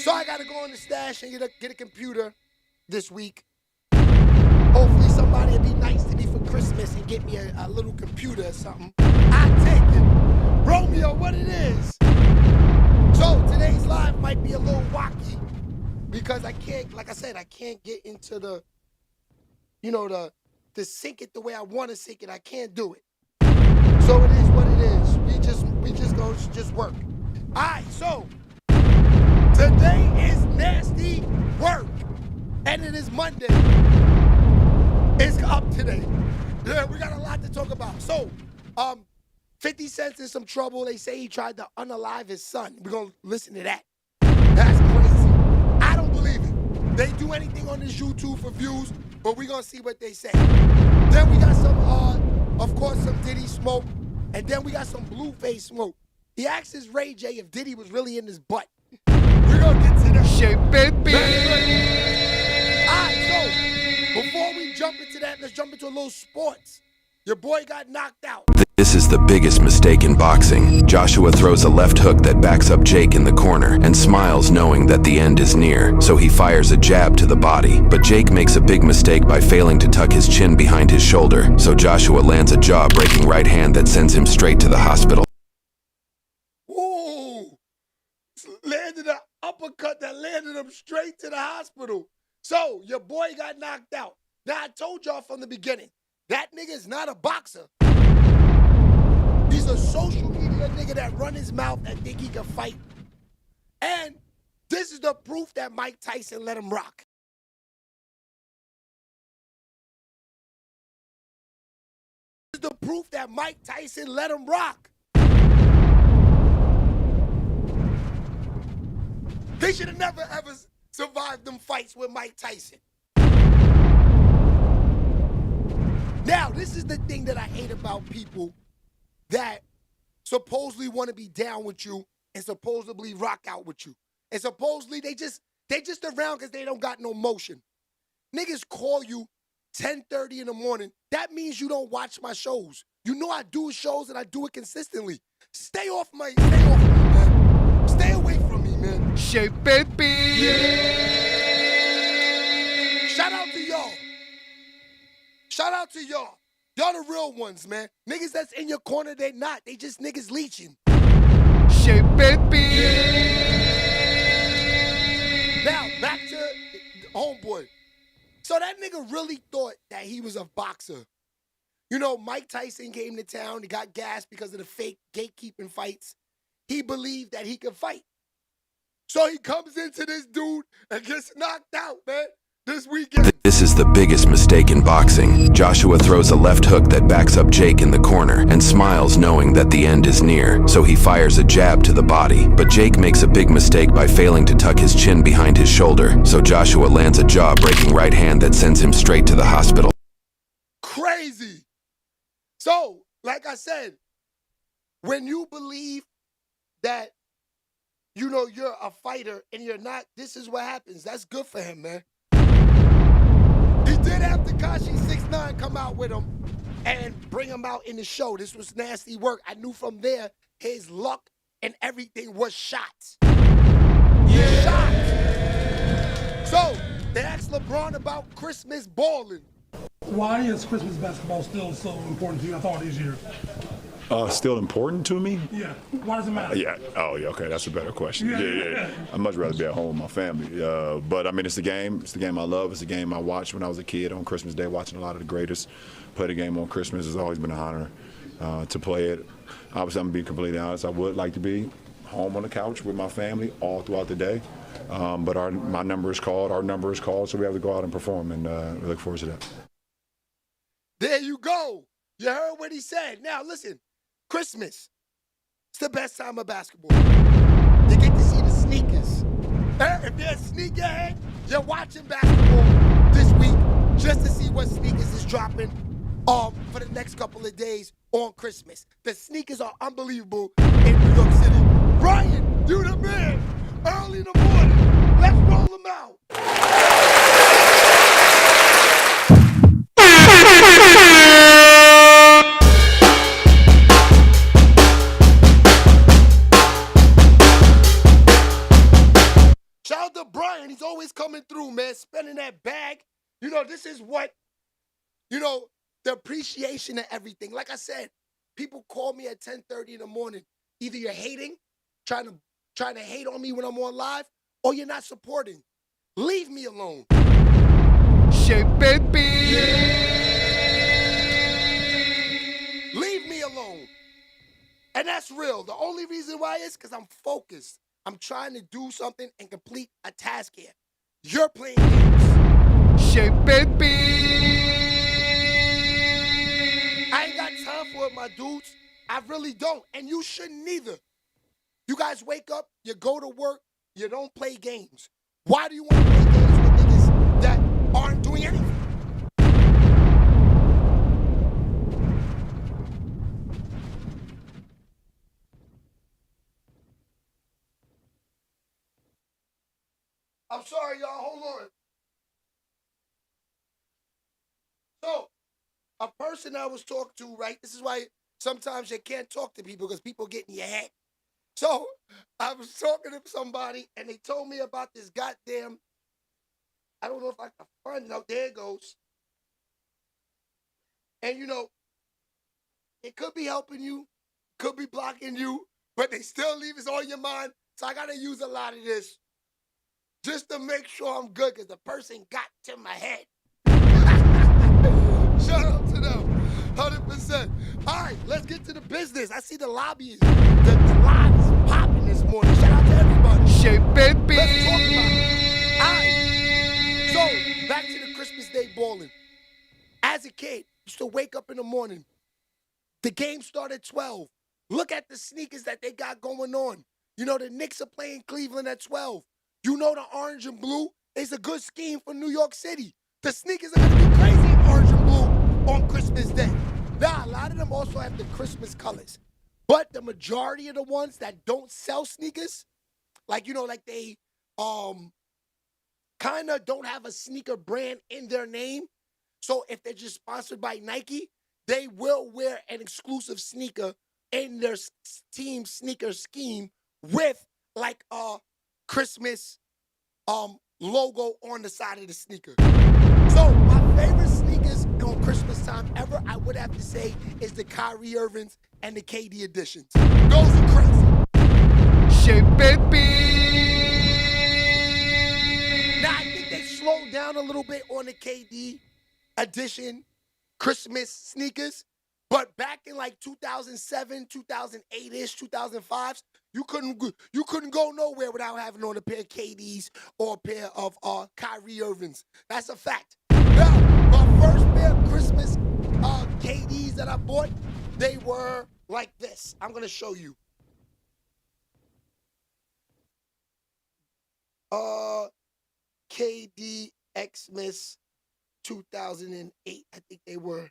So I gotta go in the stash and get a computer this week. Hopefully somebody will be nice to me for Christmas and get me a little computer or something. I take it. Romeo, what it is. So today's live might be a little wacky because I can't, like I said, I can't get into the, you know, to sync it the way I want to sync it. I can't do it. So it is what it is. We just go just work. All right, so today is nasty work, and it is Monday. It's up today. Yeah, we got a lot to talk about. So, 50 Cent's in some trouble. They say he tried to unalive his son. We're gonna listen to that. That's crazy. I don't believe it. They do anything on this YouTube for views, but we're gonna see what they say. Then we got some, of course, some Diddy smoke, and then we got some Blueface smoke. He asked his Ray J if Diddy was really in his butt. We're gonna get to that. SHEABABYTV. Alright, so before we jump into that, let's jump into a little sports. Your boy got knocked out. This is the biggest mistake in boxing. Joshua throws a left hook that backs up Jake in the corner and smiles knowing that the end is near. So he fires a jab to the body. But Jake makes a big mistake by failing to tuck his chin behind his shoulder. So Joshua lands a jaw-breaking right hand that sends him straight to the hospital. Ooh, landed an uppercut that landed him straight to the hospital. So your boy got knocked out. Now I told y'all from the beginning, that nigga is not a boxer. He's a social media nigga that run his mouth and think he can fight. And this is the proof that Mike Tyson let him rock. This is the proof that Mike Tyson let him rock. They should have never ever survived them fights with Mike Tyson. Now, this is the thing that I hate about people that supposedly want to be down with you and supposedly rock out with you. And supposedly they just around because they don't got no motion. Niggas call you 10:30 in the morning. That means you don't watch my shows. You know I do shows and I do it consistently. Stay off me, man. Stay away from me, man. SHEABABYTV. Shout out to y'all. Shout out to y'all. Y'all the real ones, man. Niggas that's in your corner, they not. They just niggas leeching. SHEABABYTV. Now, back to homeboy. So that nigga really thought that he was a boxer. You know, Mike Tyson came to town. He got gassed because of the fake gatekeeping fights. He believed that he could fight. So he comes into this dude and gets knocked out, man. This weekend. This is the biggest mistake in boxing. Joshua throws a left hook that backs up Jake in the corner and smiles knowing that the end is near. So he fires a jab to the body. But Jake makes a big mistake by failing to tuck his chin behind his shoulder. So Joshua lands a jaw-breaking right hand that sends him straight to the hospital. Crazy. So, like I said, when you believe that, you know, you're a fighter and you're not, this is what happens. That's good for him, man. He did have Tekashi 6ix9ine come out with him and bring him out in the show. This was nasty work. I knew from there his luck and everything was shot. Yeah. Shot. So, they asked LeBron about Christmas balling. Why is Christmas basketball still so important to you after all these years? Still important to me? Yeah. Why does it matter? Yeah. Oh, yeah. Okay, that's a better question. Yeah. I'd much rather be at home with my family. But I mean, it's the game. It's the game I love. It's the game I watched when I was a kid on Christmas Day, watching a lot of the greatest play the game on Christmas. It's always been an honor to play it. Obviously, I'm gonna be completely honest. I would like to be home on the couch with my family all throughout the day. But my number is called. Our number is called, so we have to go out and perform, and we look forward to that. There you go. You heard what he said. Now, listen. Christmas, it's the best time of basketball. You get to see the sneakers. If you're a sneakerhead, you're watching basketball this week just to see what sneakers is dropping for the next couple of days on Christmas. The sneakers are unbelievable in New York City. Ryan, you the man. Early in the morning, let's roll them out. Shout You know, this is what, you know, the appreciation of everything. Like I said, people call me at 10:30 in the morning. Either you're hating, trying to hate on me when I'm on live, or you're not supporting. Leave me alone. SHEABABY. Leave me alone. And that's real. The only reason why is because I'm focused. I'm trying to do something and complete a task here. You're playing games. SHEABABY. I ain't got time for it, my dudes. I really don't. And you shouldn't either. You guys wake up, you go to work, you don't play games. Why do you want to play games with niggas that aren't doing anything? I'm sorry, y'all. Hold on. So, a person I was talking to, right? This is why sometimes you can't talk to people because people get in your head. So, I was talking to somebody and they told me about this goddamn, I don't know if I can find it out. There it goes. And you know, it could be helping you, could be blocking you, but they still leave it on your mind. So I gotta use a lot of this just to make sure I'm good, because the person got to my head. Shout out to them, 100%. All right, let's get to the business. I see the lobby, the live is popping this morning. Shout out to everybody. SHEABABY. Let's talk about it. All right, so back to the Christmas Day balling. As a kid, used to wake up in the morning. The game started at 12. Look at the sneakers that they got going on. You know, the Knicks are playing Cleveland at 12. You know the orange and blue is a good scheme for New York City. The sneakers are going to be crazy in orange and blue on Christmas Day. Now, a lot of them also have the Christmas colors. But the majority of the ones that don't sell sneakers, like, you know, like they kind of don't have a sneaker brand in their name. So if they're just sponsored by Nike, they will wear an exclusive sneaker in their team sneaker scheme with like a Christmas logo on the side of the sneaker. So my favorite sneakers on Christmas time ever, I would have to say, is the Kyrie Irvings and the KD editions. Those are crazy. SHEABABY. Now I think they slowed down a little bit on the KD edition Christmas sneakers, but back in like 2007, 2008-ish, 2005s, you couldn't go nowhere without having on a pair of KDs or a pair of Kyrie Irvings. That's a fact. Now, my first pair of Christmas KDs that I bought, they were like this. I'm gonna show you. KD Xmas 2008. I think they were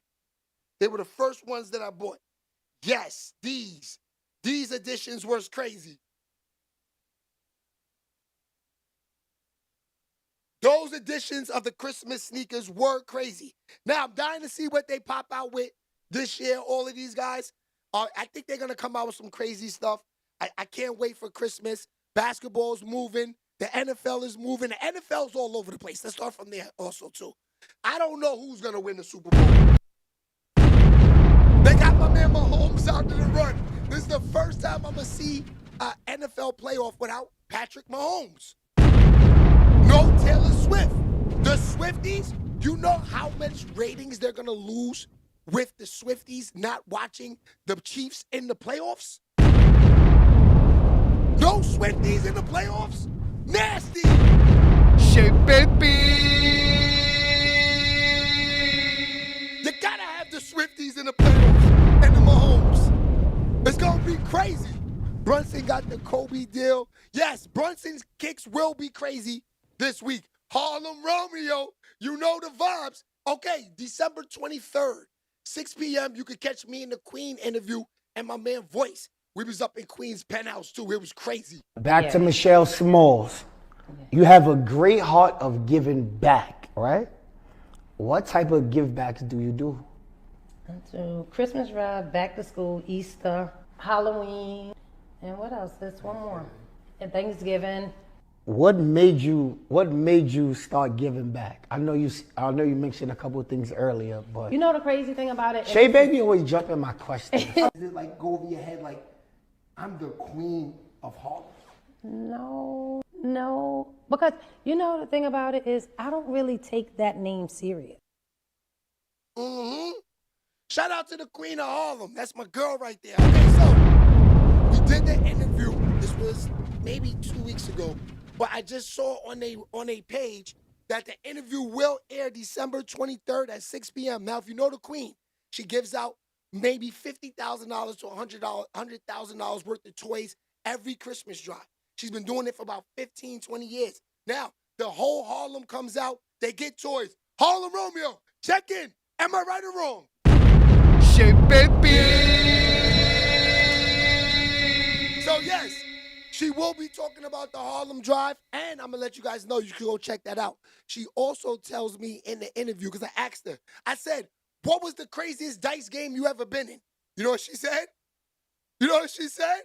the first ones that I bought. Yes, these editions were crazy. Those editions of the Christmas sneakers were crazy. Now I'm dying to see what they pop out with this year. All of these guys, I think they're gonna come out with some crazy stuff. I can't wait for Christmas. Basketball's moving. The NFL is moving. The NFL's all over the place. Let's start from there also too. I don't know who's going to win the Super Bowl. They got my man Mahomes out to the run. This is the first time I'm going to see an NFL playoff without Patrick Mahomes. No Taylor Swift. The Swifties, you know how much ratings they're going to lose with the Swifties not watching the Chiefs in the playoffs? No Swifties in the playoffs? Nasty! SHEABABY. You gotta have the Swifties in the playoffs and the Mahomes. It's gonna be crazy. Brunson got the Kobe deal. Yes, Brunson's kicks will be crazy this week. Harlem Romeo, you know the vibes. Okay, December 23rd, 6 p.m., you could catch me in the Queen interview and my man Voice. We was up in Queen's penthouse too. It was crazy. Back to Michelle Smalls. You have a great heart of giving back, right? What type of give backs do you do? I do Christmas ride, back to school, Easter, Halloween, and what else? There's one more. And Thanksgiving. what made you start giving back? I know you mentioned a couple of things earlier, but You know the crazy thing about it? Shay Baby always jump in my questions. Does it like go over your head like, I'm the queen of Harlem? No. Because you know the thing about it is I don't really take that name serious. Mm-hmm. Shout out to the queen of Harlem. That's my girl right there. Okay, so we did the interview. This was maybe 2 weeks ago. But I just saw on a page that the interview will air December 23rd at 6 p.m. Now, if you know the queen, she gives out maybe $50,000 to $100,000 worth of toys every Christmas drive. She's been doing it for about 15, 20 years. Now, the whole Harlem comes out. They get toys. Harlem Romeo, check in. Am I right or wrong? Shit, baby. So, yes. She will be talking about the Harlem Drive, and I'm going to let you guys know you can go check that out. She also tells me in the interview, because I asked her, I said, what was the craziest dice game you ever been in? You know what she said? You know what she said?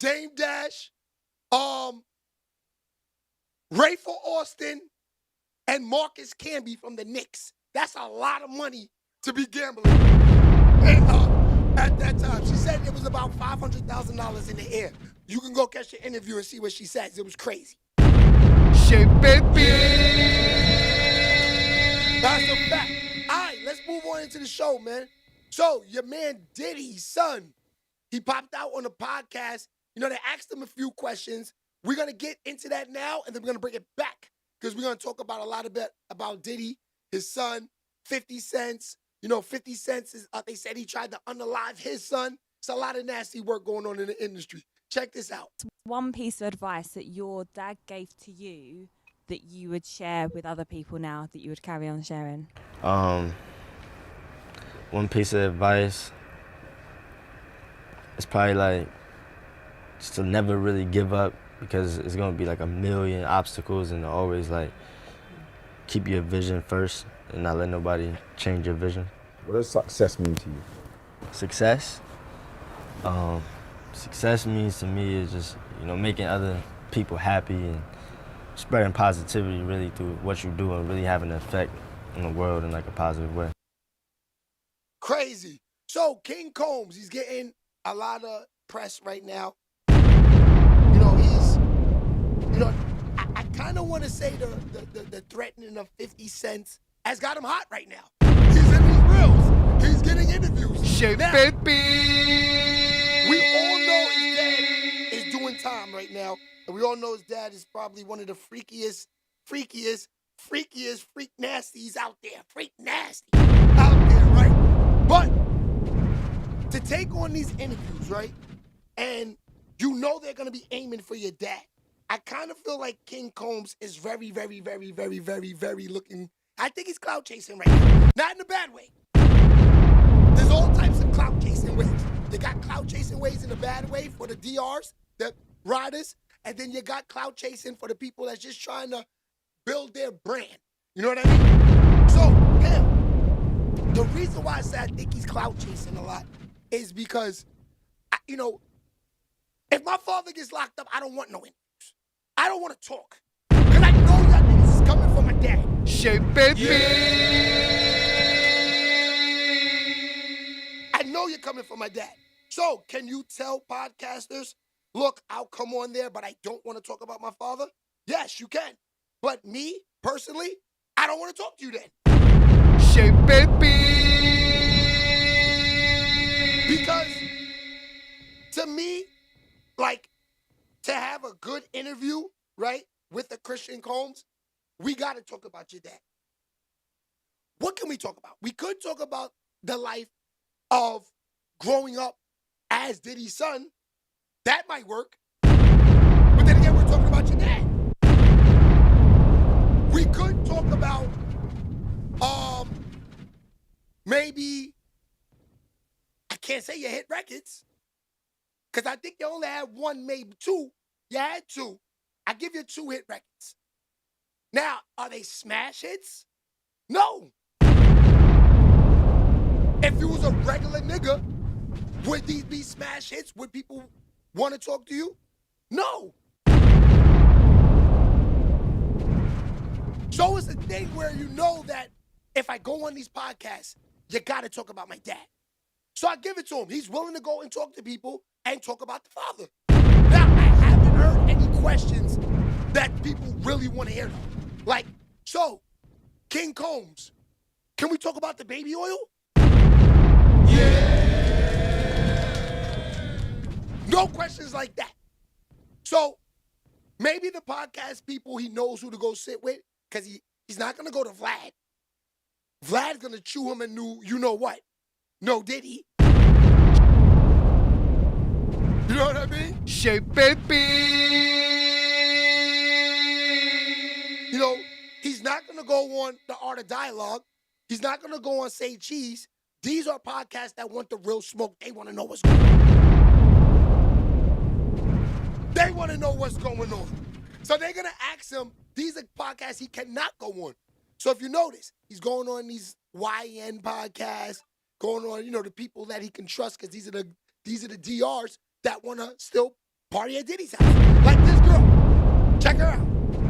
Dame Dash, Rayful Austin, and Marcus Camby from the Knicks. That's a lot of money to be gambling. And, at that time, she said it was about $500,000 in the air. You can go catch the interview and see what she says. It was crazy. Shit, baby. That's a fact. All right, let's move on into the show, man. So, your man Diddy's son, he popped out on the podcast. You know, they asked him a few questions. We're going to get into that now, and then we're going to bring it back because we're going to talk about a lot about Diddy, his son, 50 Cent. You know, 50 Cent, they said he tried to unalive his son. It's a lot of nasty work going on in the industry. Check this out. One piece of advice that your dad gave to you that you would share with other people now, that you would carry on sharing? One piece of advice is probably like just to never really give up, because it's gonna be like a million obstacles, and always like keep your vision first and not let nobody change your vision. What does success mean to you? Success? Success means to me is just, you know, making other people happy and spreading positivity really through what you do and really having an effect in the world in like a positive way. Crazy. So, King Combs, he's getting a lot of press right now. I kind of want to say the threatening of 50 Cent has got him hot right now. He's in these reels. He's getting interviews. Shit, baby. We all know his dad is doing time right now. And we all know his dad is probably one of the freakiest freak nasties out there. Freak nasty out there, right? But to take on these interviews, right? And you know they're going to be aiming for your dad. I kind of feel like King Combs is very, very, very, very, very, very looking. I think he's clout chasing right now. Not in a bad way. There's all types of clout chasing ways. You got clout chasing ways in a bad way for the DRs, the riders, and then you got clout chasing for the people that's just trying to build their brand. You know what I mean? So, him, the reason why I say I think he's clout chasing a lot is because, if my father gets locked up, I don't want no interviews. I don't want to talk. Because I know that niggas is coming from my dad. Shit, baby. I know you're coming from my dad. So, can you tell podcasters, look, I'll come on there, but I don't want to talk about my father? Yes, you can. But me, personally, I don't want to talk to you then. Shit, baby. Because, to me, like, to have a good interview, right, with the Christian Combs, we got to talk about your dad. What can we talk about? We could talk about the life of growing up as Diddy's son. That might work. But then again, we're talking about your dad. We could talk about maybe, I can't say you hit records, because I think you only had one, maybe two. You had two. I give you 2 hit records. Now, are they smash hits? No. If you was a regular nigga, would these be smash hits? Would people want to talk to you? No. So it's a thing where you know that if I go on these podcasts, you got to talk about my dad. So I give it to him. He's willing to go and talk to people and talk about the father. Now, I haven't heard any questions that people really want to hear, though. Like, so, King Combs, can we talk about the baby oil? Yeah. No questions like that. So, maybe the podcast people, he knows who to go sit with, because he's not going to go to Vlad. Vlad's going to chew him a new, you know what? No Diddy. You know what I mean? SHEABABY. You know, he's not going to go on The Art of Dialogue. He's not going to go on Say Cheese. These are podcasts that want the real smoke. They want to know what's going on. They want to know what's going on. So they're going to ask him, these are podcasts he cannot go on. So if you notice, he's going on these YN podcasts, going on, you know, the people that he can trust, because these are the DRs that want to still party at Diddy's house. Like this girl. Check her out.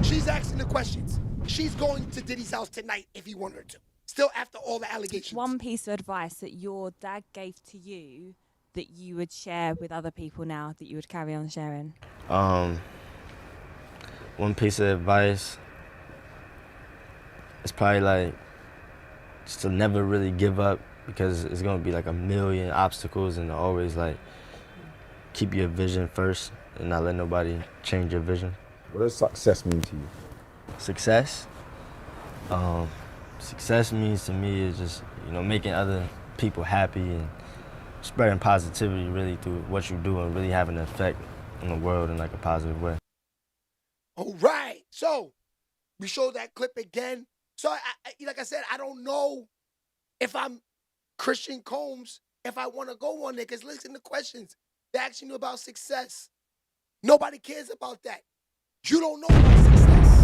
She's asking the questions. She's going to Diddy's house tonight if he wanted her to. Still after all the allegations. One piece of advice that your dad gave to you that you would share with other people now, that you would carry on sharing? One piece of advice is probably like just to never really give up, because it's gonna be like a million obstacles, and always like keep your vision first and not let nobody change your vision. What does success mean to you? Success? Success means to me is just, you know, making other people happy and spreading positivity really through what you do, and really having an effect in the world in like a positive way. All right. So we showed that clip again. So like I said, I don't know if I'm Christian Combs, if I want to go on there, because listen to questions. They're asking you about success. Nobody cares about that. You don't know about success.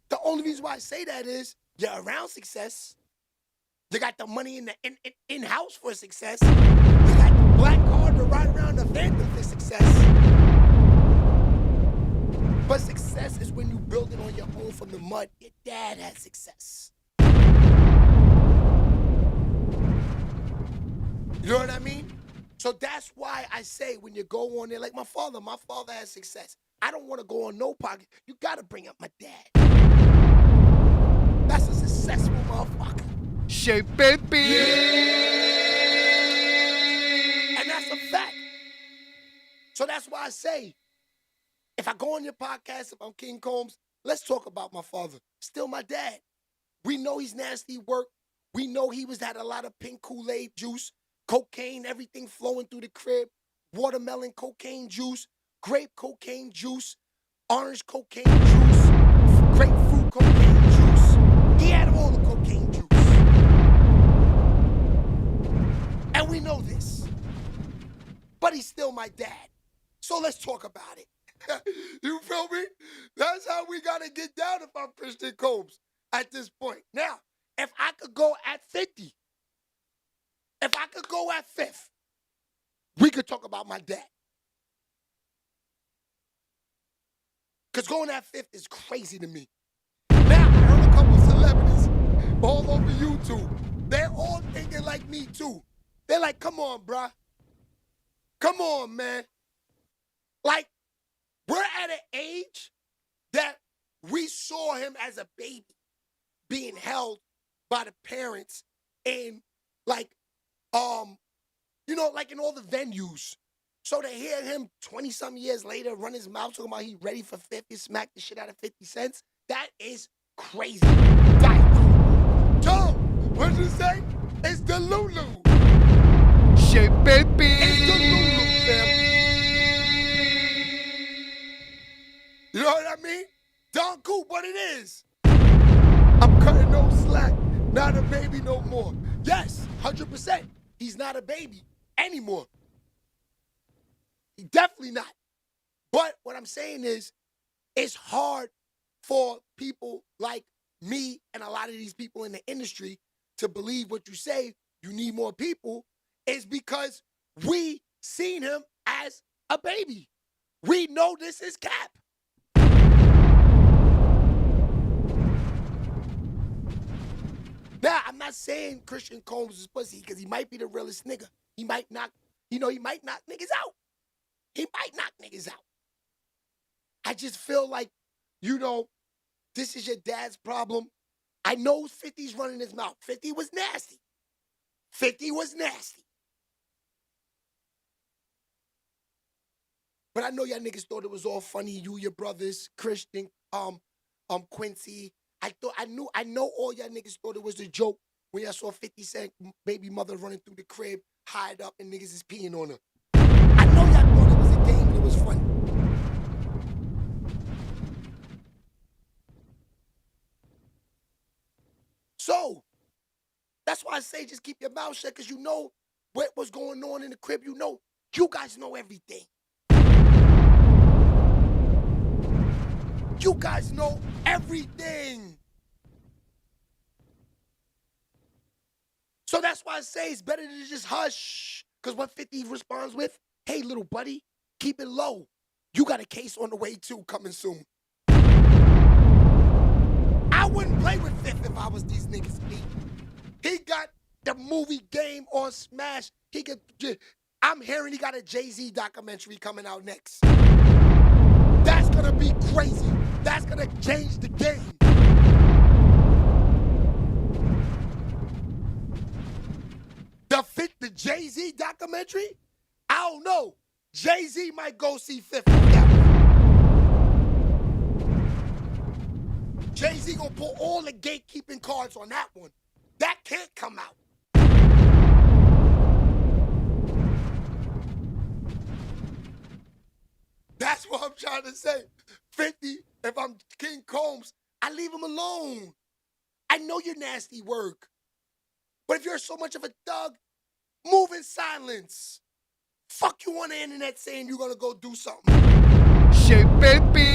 The only reason why I say that is you're around success. You got the money in-house for success. You got the black card to ride around the Phantom for success. But success is when you build it on your own from the mud. Your dad had success. You know what I mean? So that's why I say when you go on there, like my father has success. I don't want to go on no pocket. You got to bring up my dad. That's a successful motherfucker. SHEABABY. Yeah. And that's a fact. So that's why I say, if I go on your podcast, if I'm King Combs, let's talk about my father. Still my dad. We know he's nasty work. We know he had a lot of pink Kool-Aid juice, cocaine, everything flowing through the crib, watermelon cocaine juice, grape cocaine juice, orange cocaine juice, grapefruit cocaine juice. He had all the cocaine juice. And we know this. But he's still my dad. So let's talk about it. You feel me? That's how we got to get down if I'm Christian Combs at this point. Now, if I could go at 50, if I could go at 5th, we could talk about my dad. Because going at 5th is crazy to me. Now, I heard a couple of celebrities all over YouTube. They're all thinking like me, too. They're like, come on, bruh. Come on, man. Like, we're at an age that we saw him as a baby being held by the parents in, like, you know, like in all the venues. So to hear him 20-some years later run his mouth talking about he ready for 50, smack the shit out of 50 cents, that is crazy. Diabolical. Joe, what'd you say? It's the Lulu. SHEABABY. It's the Lulu, fam. You know what I mean? Don Coop, what it is. I'm cutting no slack. Not a baby no more. Yes, 100%. He's not a baby anymore. He definitely not. But what I'm saying is, it's hard for people like me and a lot of these people in the industry to believe what you say, you need more people, is because we seen him as a baby. We know this is cap. Now, I'm not saying Christian Combs is pussy because he might be the realest nigga. He might knock, he might knock niggas out. He might knock niggas out. I just feel like, this is your dad's problem. I know 50's running his mouth. 50 was nasty. 50 was nasty. But I know y'all niggas thought it was all funny. You, your brothers, Christian, Quincy. I know all y'all niggas thought it was a joke when y'all saw 50 Cent baby mother running through the crib, hide up, and niggas is peeing on her. I know y'all thought it was a game and it was funny. So, that's why I say just keep your mouth shut, because you know what's going on in the crib. You guys know everything. You guys know everything. So that's why I say it's better to just hush. Because what 50 responds with, hey, little buddy, keep it low. You got a case on the way too, coming soon. I wouldn't play with Fifth if I was these niggas. He got the movie Game on Smash. I'm hearing he got a Jay-Z documentary coming out next. That's gonna be crazy. That's gonna change the game. The Jay-Z documentary? I don't know. Jay-Z might go see Fifth on that one. Jay-Z gonna pull all the gatekeeping cards on that one. That can't come out. That's what I'm trying to say. 50, if I'm King Combs, I leave him alone. I know you're nasty work. But if you're so much of a thug, move in silence. Fuck you on the internet saying you're gonna go do something. Shit, baby.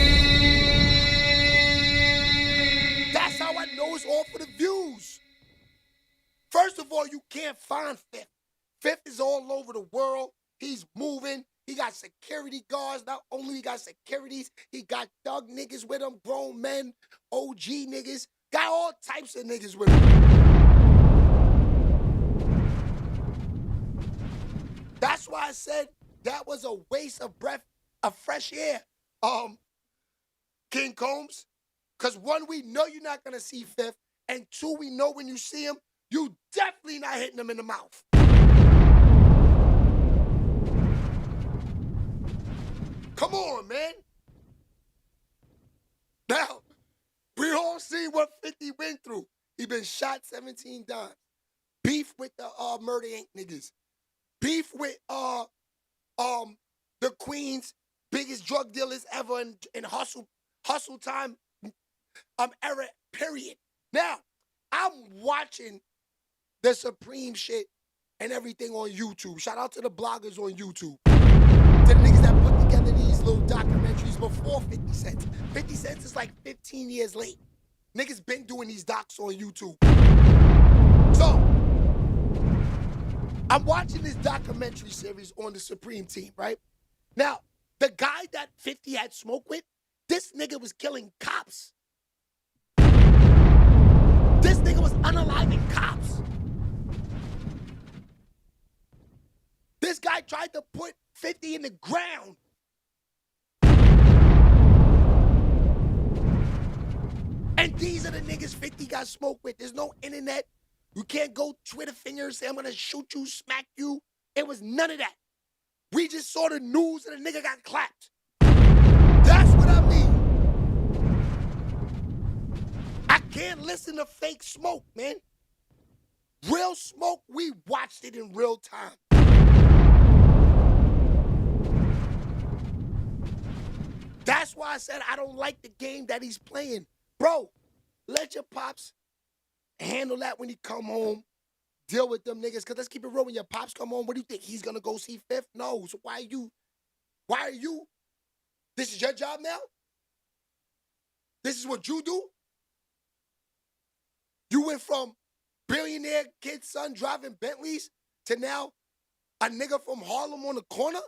That's how I know it's all for the views. First of all, you can't find Fifth. Fifth is all over the world. He's moving. He got security guards. Not only he got securities, he got thug niggas with him, grown men, OG niggas. Got all types of niggas with him. That's why I said that was a waste of breath, of fresh air, King Combs. Because one, we know you're not going to see Fifth. And two, we know when you see him, you definitely not hitting him in the mouth. Come on, man. Now, we all see what 50 went through. He been shot 17 times. Beef with the Murder Inc. niggas. Beef with the Queen's biggest drug dealers ever in hustle time era, period. Now, I'm watching the Supreme shit and everything on YouTube. Shout out to the bloggers on YouTube. To the niggas that put together these little documentaries before 50 Cent. 50 Cent is like 15 years late. Niggas been doing these docs on YouTube. So, I'm watching this documentary series on the Supreme team, right? Now, the guy that 50 had smoke with, this nigga was killing cops. This nigga was unaliving cops. This guy tried to put 50 in the ground. And these are the niggas 50 got smoked with. There's no internet. You can't go Twitter fingers, say I'm gonna shoot you, smack you. It was none of that. We just saw the news and the nigga got clapped. That's what I mean. I can't listen to fake smoke, man. Real smoke, we watched it in real time. That's why I said I don't like the game that he's playing. Bro, let your pops handle that when he come home. Deal with them niggas. Because let's keep it real. When your pops come home, what do you think? He's going to go see Fifth? No. So why are you? This is your job now? This is what you do? You went from billionaire kid's son driving Bentleys to now a nigga from Harlem on the corner?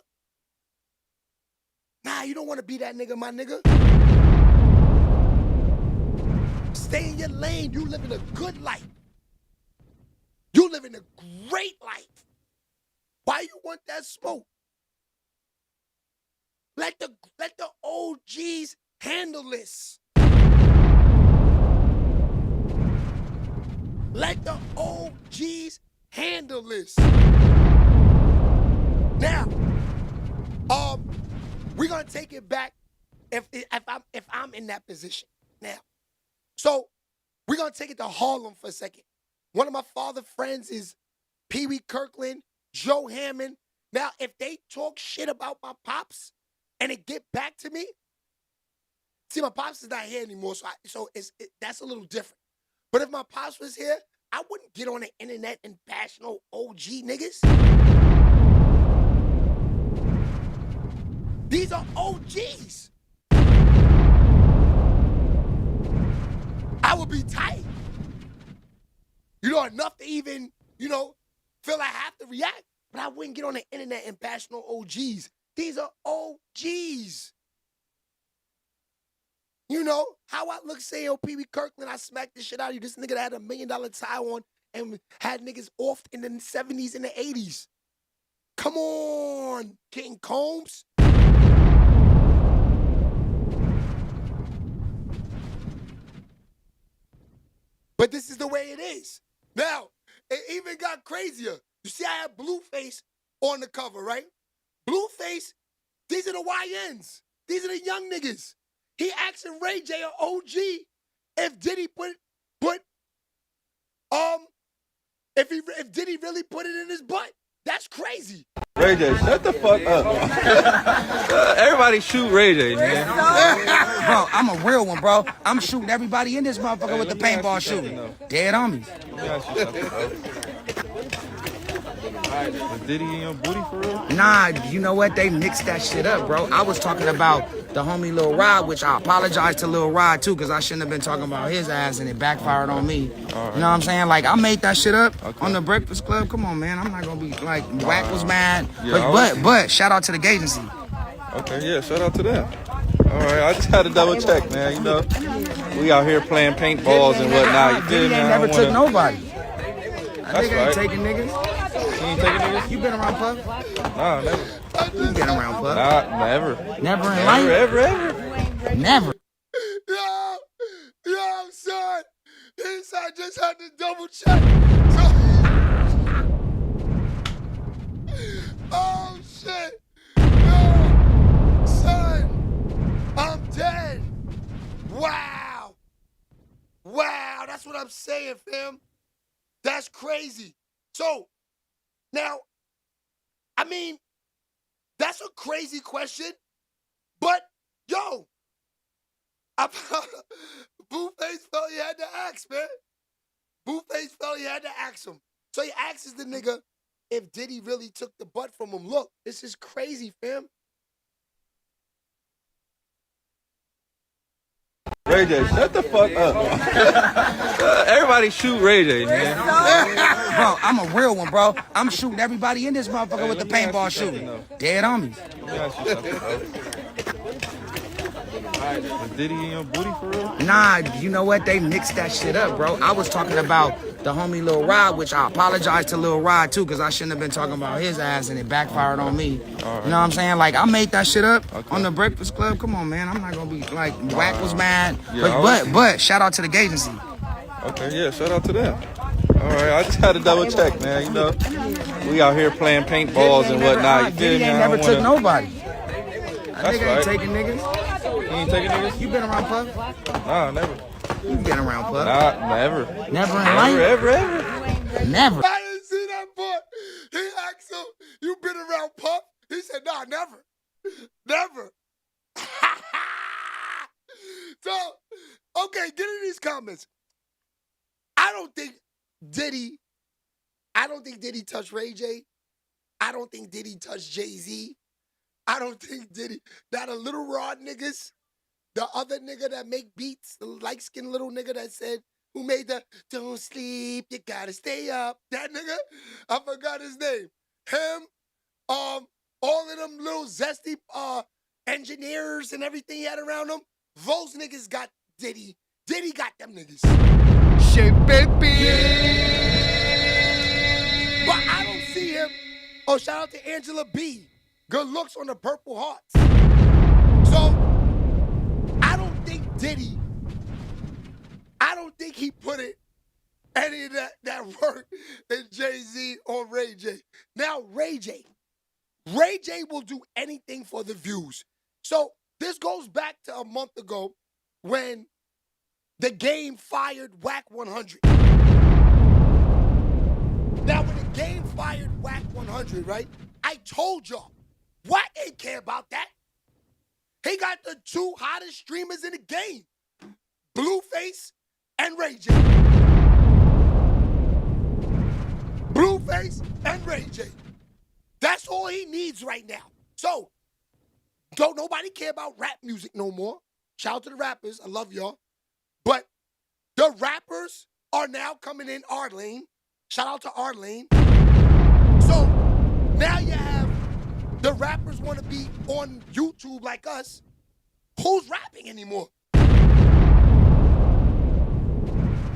Nah, you don't want to be that nigga, my nigga. Stay in your lane. You living a good life. You living a great life. Why you want that smoke? Let the OGs handle this. Let the OGs handle this. Now, we're gonna take it back if I'm in that position. Now, so we're gonna take it to Harlem for a second. One of my father friends is Pee Wee Kirkland, Joe Hammond. Now, if they talk shit about my pops and it get back to me, see, my pops is not here anymore, so that's a little different. But if my pops was here, I wouldn't get on the internet and bash no OG niggas. These are OGs. I would be tight. You know, enough to even, you know, feel I have to react. But I wouldn't get on the internet and bash no OGs. These are OGs. You know, how I look saying, Pee Wee Kirkland, I smacked this shit out of you. This nigga that had $1 million tie on and had niggas offed in the 70s and the 80s. Come on, King Combs. But this is the way it is. Now, it even got crazier. You see, I had Blueface on the cover, right? Blueface, these are the YNs. These are the young niggas. He asking Ray J or OG if Diddy if Diddy really put it in his butt. That's crazy. Ray J, shut the fuck up. Everybody shoot Ray J, man. Bro, I'm a real one, bro. I'm shooting everybody in this motherfucker with the paintball shooting. Dead on me. Was Diddy in your booty for real? Nah, you know what? They mixed that shit up, bro. I was talking about the homie Lil Rod, which I apologize to Lil Rod too, because I shouldn't have been talking about his ass and it backfired on me. Right. You know what I'm saying? Like, I made that shit up on the Breakfast Club. Come on, man. I'm not gonna be like, Wack was mad. Yeah, but shout out to the agency. Okay, yeah, shout out to them. All right, I just had to double check, man. You know, we out here playing paintballs and whatnot. You Diddy ain't never took nobody. That's nigga ain't taking niggas. You ain't taking niggas? You been around Puff? Nah, never. You been around Puff? Nah, never. Never in life? Ever. Never. Yo, son. I just had to double check. Oh, shit. Yo, son. I'm dead. Wow. Wow, that's what I'm saying, fam. That's crazy. So, now, I mean, that's a crazy question, but, yo, Blueface felt he had to ask, man. Blueface felt he had to ask him. So he asks the nigga if Diddy really took the butt from him. Look, this is crazy, fam. Ray J, shut the fuck up. Everybody shoot Ray J, man. Bro, I'm a real one, bro. I'm shooting everybody in this motherfucker with the paintball shooting. Dead on me. Was Diddy in your booty for real? Nah, you know what? They mixed that shit up, bro. I was talking about the homie Lil Rod, which I apologize to Lil Rod too, because I shouldn't have been talking about his ass and it backfired on me. Right. You know what I'm saying? Like, I made that shit up on the Breakfast Club. Come on, man. I'm not gonna be like, Wack was mad. Yeah, but shout out to the agency. Okay, yeah, shout out to them. All right, I just had to double check, man. You know, we out here playing paintballs and whatnot. Diddy ain't never took nobody. That's nigga ain't taking niggas. You ain't taking niggas? You been around Puff? Nah, never. You been around Puff? Nah, never. Never in life? Ever. Never. I didn't see that boy. He asked him, you been around Puff? He said, nah, never. Never. So, okay, get in these comments. I don't think Diddy touched Ray J. I don't think Diddy touched Jay-Z. I don't think Diddy, that a Little Rod niggas, the other nigga that make beats, the light-skinned little nigga that said, who made the don't sleep, you gotta stay up. That nigga, I forgot his name. Him, all of them little Zesty engineers and everything he had around him, those niggas got Diddy. Diddy got them niggas. Shit, baby. But I don't see him. Oh, shout out to Angela B. Good looks on the Purple Hearts. So, I don't think Diddy, I don't think he put it, any of that work in Jay-Z or Ray J. Now, Ray J will do anything for the views. So, this goes back to a month ago when the game fired Whack 100. Now, when the game fired Whack 100, right, I told y'all, Whack ain't care about that. He got the two hottest streamers in the game, Blueface and Ray J. Blueface and Ray J. That's all he needs right now. So, don't nobody care about rap music no more. Shout out to the rappers. I love y'all. But the rappers are now coming in our lane. Shout out to our lane. So, now you have the rappers want to be on YouTube like us. Who's rapping anymore?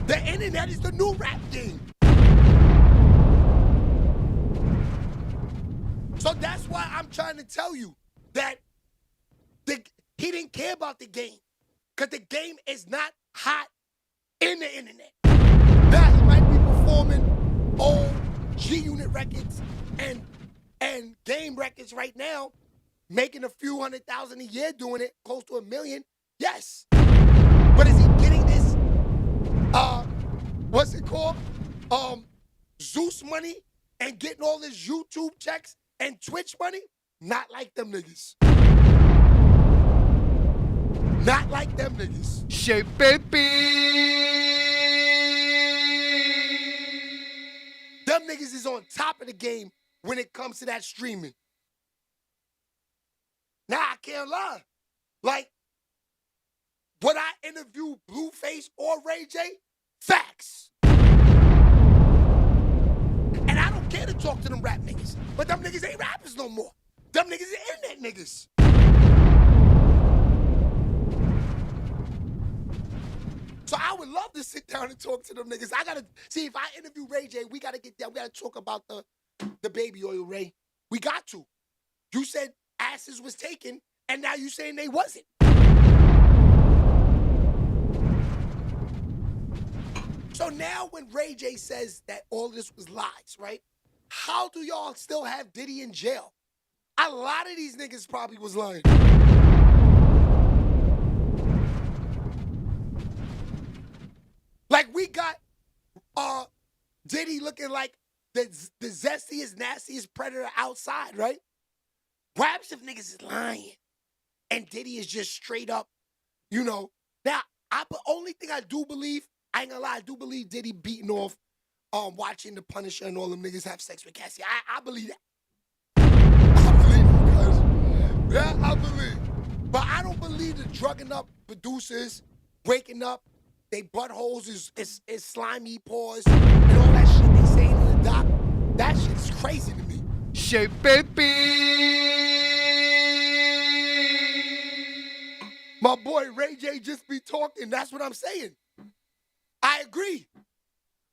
The internet is the new rap game. So that's why I'm trying to tell you that he didn't care about the game. Because the game is not hot in the internet. Now he might be performing old G-Unit records and game records right now, making a few 100,000 a year doing it, close to $1 million. Yes. But is he getting this, what's it called? Zeus money and getting all this YouTube checks and Twitch money? Not like them niggas. Not like them niggas. Shit, baby. Them niggas is on top of the game when it comes to that streaming. Now, I can't lie. Like, would I interview Blueface or Ray J? Facts. And I don't care to talk to them rap niggas. But them niggas ain't rappers no more. Them niggas is internet niggas. So I would love to sit down and talk to them niggas. I gotta see if I interview Ray J, we gotta get down. We gotta talk about the baby oil, Ray. We got to. You said asses was taken, and now you saying they wasn't. So now when Ray J says that all this was lies, right? How do y'all still have Diddy in jail? A lot of these niggas probably was lying. Like we got Diddy looking like the zestiest, nastiest predator outside, right? Perhaps if niggas is lying and Diddy is just straight up, you know. Now, only thing I do believe, I ain't gonna lie, I do believe Diddy beating off watching The Punisher and all them niggas have sex with Cassie. I believe that. I believe it, cuz. Yeah, I believe. But I don't believe the drugging up producers, waking up, they buttholes is slimy paws and all that shit they saying in the doc. That shit is crazy to me. Shit, baby. My boy Ray J just be talking. That's what I'm saying. I agree.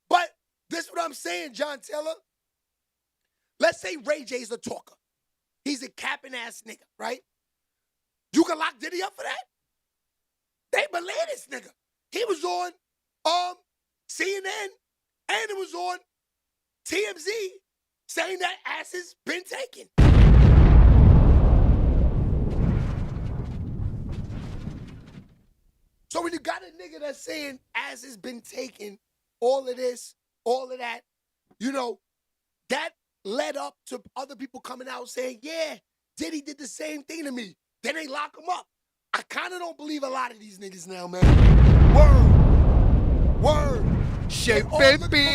But this is what I'm saying, John Taylor. Let's say Ray J's a talker. He's a capping ass nigga, right? You can lock Diddy up for that? They believe this nigga. He was on CNN and it was on TMZ saying that ass has been taken. So when you got a nigga that's saying ass has been taken, all of this, all of that, you know, that led up to other people coming out saying, yeah, Diddy did the same thing to me. Then they lock him up. I kind of don't believe a lot of these niggas now, man. Word. Shit, baby.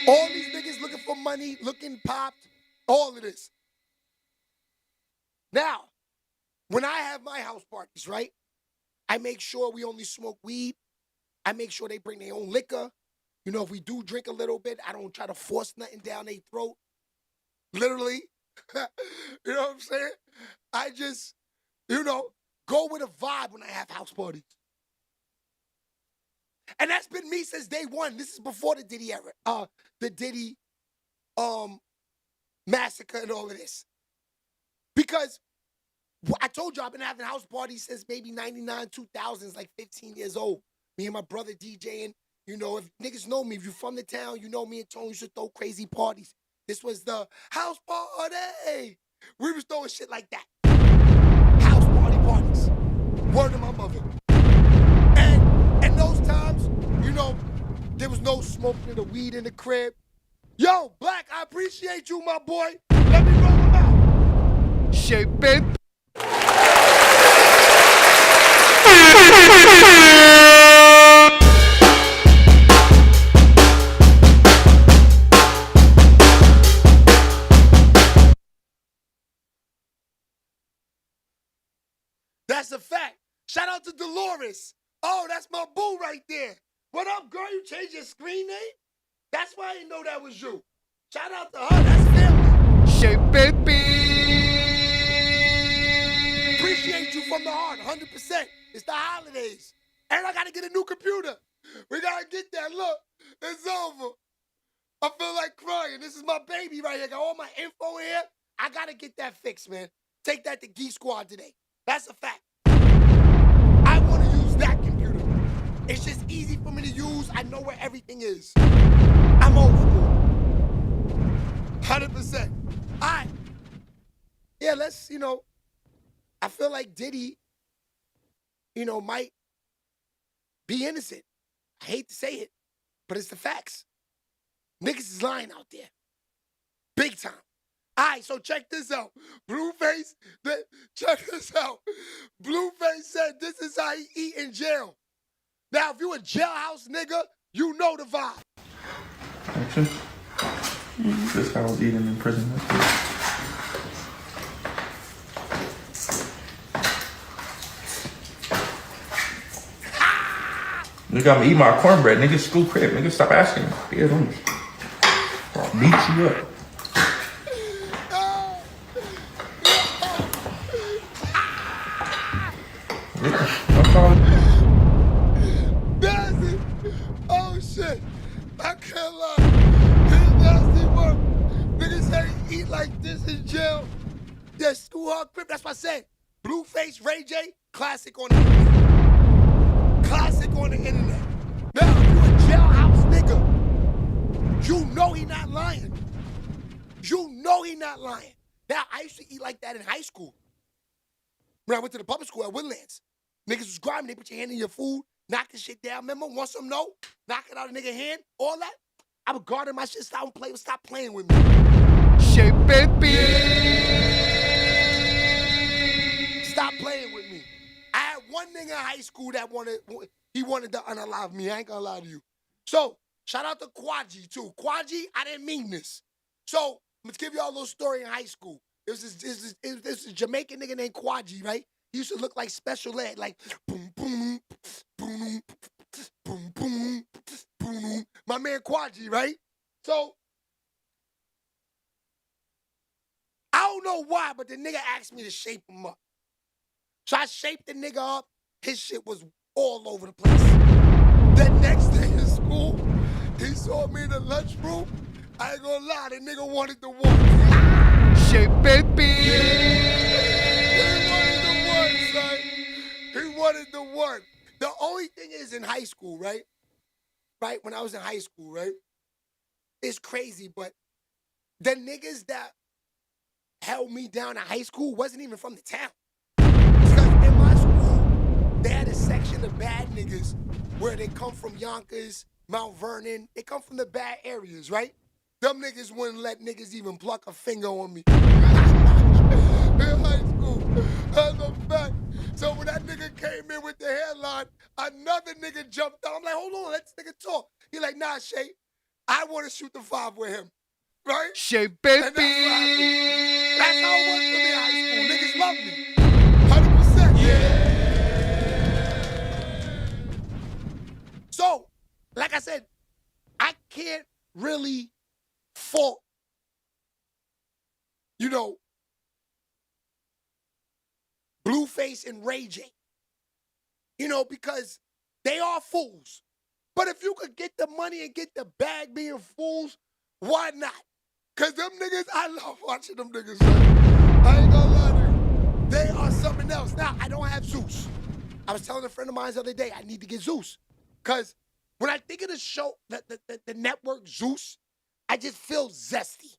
All these niggas looking for money, looking popped, all of this. Now, when I have my house parties, right, I make sure we only smoke weed. I make sure they bring their own liquor. You know, if we do drink a little bit, I don't try to force nothing down their throat. Literally, You know what I'm saying? I just, go with a vibe when I have house parties. And that's been me since day one. This is before the Diddy era. The Diddy massacre and all of this. Because I told you I've been having house parties since maybe 99, 2000s, like 15 years old. Me and my brother DJing. You know, if niggas know me, if you're from the town, you know me and Tony used to throw crazy parties. This was the house party. We was throwing shit like that. House parties. Word to my mother. And in those times, there was no smoking the weed in the crib. Yo, Black, I appreciate you, my boy. Let me roll him out. Shape it. That's a fact. Shout out to Dolores. Oh, that's my boo right there. What up, girl? You changed your screen name? That's why I didn't know that was you. Shout out to her. That's family. Shape baby. Appreciate you from the heart, 100%. It's the holidays. And I got to get a new computer. We got to get that. Look, it's over. I feel like crying. This is my baby right here. Got all my info in here. I got to get that fixed, man. Take that to Geek Squad today. That's a fact. I want to use that computer. It's just easy for me to use. I know where everything is. I'm old school. 100%. All right. Yeah, let's, I feel like Diddy, might be innocent. I hate to say it, but it's the facts. Niggas is lying out there. Big time. All right, so check this out. Blueface, check this out. Blueface said this is how he eat in jail. Now, if you a jailhouse nigga, you know the vibe. Action. This is how I was eating in prison. Nigga, I'ma eat my cornbread. Nigga, school crib. Nigga, stop asking me. Yeah, don't. I'll beat you up. Nasty. Oh shit. I can't lie. His nasty work. Niggas say he eat like this in jail. Yeah, school hard crib. That's what I said. Blueface, Ray J, classic on the internet. Classic on the internet. Now, if you a jailhouse nigga, you know he not lying. You know he not lying. Now, I used to eat like that in high school. When I went to the public school at Woodlands. Niggas was grinding, they put your hand in your food, knock the shit down, remember? Want some? No? Knock it out of nigga hand, all that. I would guard my shit, stop playing with me. Shape baby. Stop playing with me. I had one nigga in high school that wanted to unalive me. I ain't gonna lie to you. So, shout out to Quadji, too. Quadji, I didn't mean this. So, let's give y'all a little story in high school. This is a Jamaican nigga named Quadji, right? He used to look like Special Ed, like boom, boom, boom, boom, boom, boom. My man Quadji, right? So, I don't know why, but the nigga asked me to shape him up. So I shaped the nigga up. His shit was all over the place. The next day in school, he saw me in the lunchroom. I ain't gonna lie, the nigga wanted the one. Shape baby. He wanted the one. The only thing is in high school, right? Right? When I was in high school, right? It's crazy, but the niggas that held me down in high school wasn't even from the town. Because in my school, they had a section of bad niggas where they come from Yonkers, Mount Vernon. They come from the bad areas, right? Them niggas wouldn't let niggas even pluck a finger on me. In high school. That's a fact. So when that nigga came in with the hairline, another nigga jumped out. I'm like, hold on, let this nigga talk. He like, nah, Shay, I want to shoot the 5 with him. Right? Shay, baby. And that's how it was for me in high school. Niggas love me. 100%. Yeah. So, like I said, I can't really fault, you know, Blueface and Ray J. You know, because they are fools. But if you could get the money and get the bag being fools, why not? Because them niggas, I love watching them niggas. Man. I ain't gonna lie to you. They are something else. Now, I don't have Zeus. I was telling a friend of mine the other day, I need to get Zeus. Because when I think of the show, the network Zeus, I just feel zesty.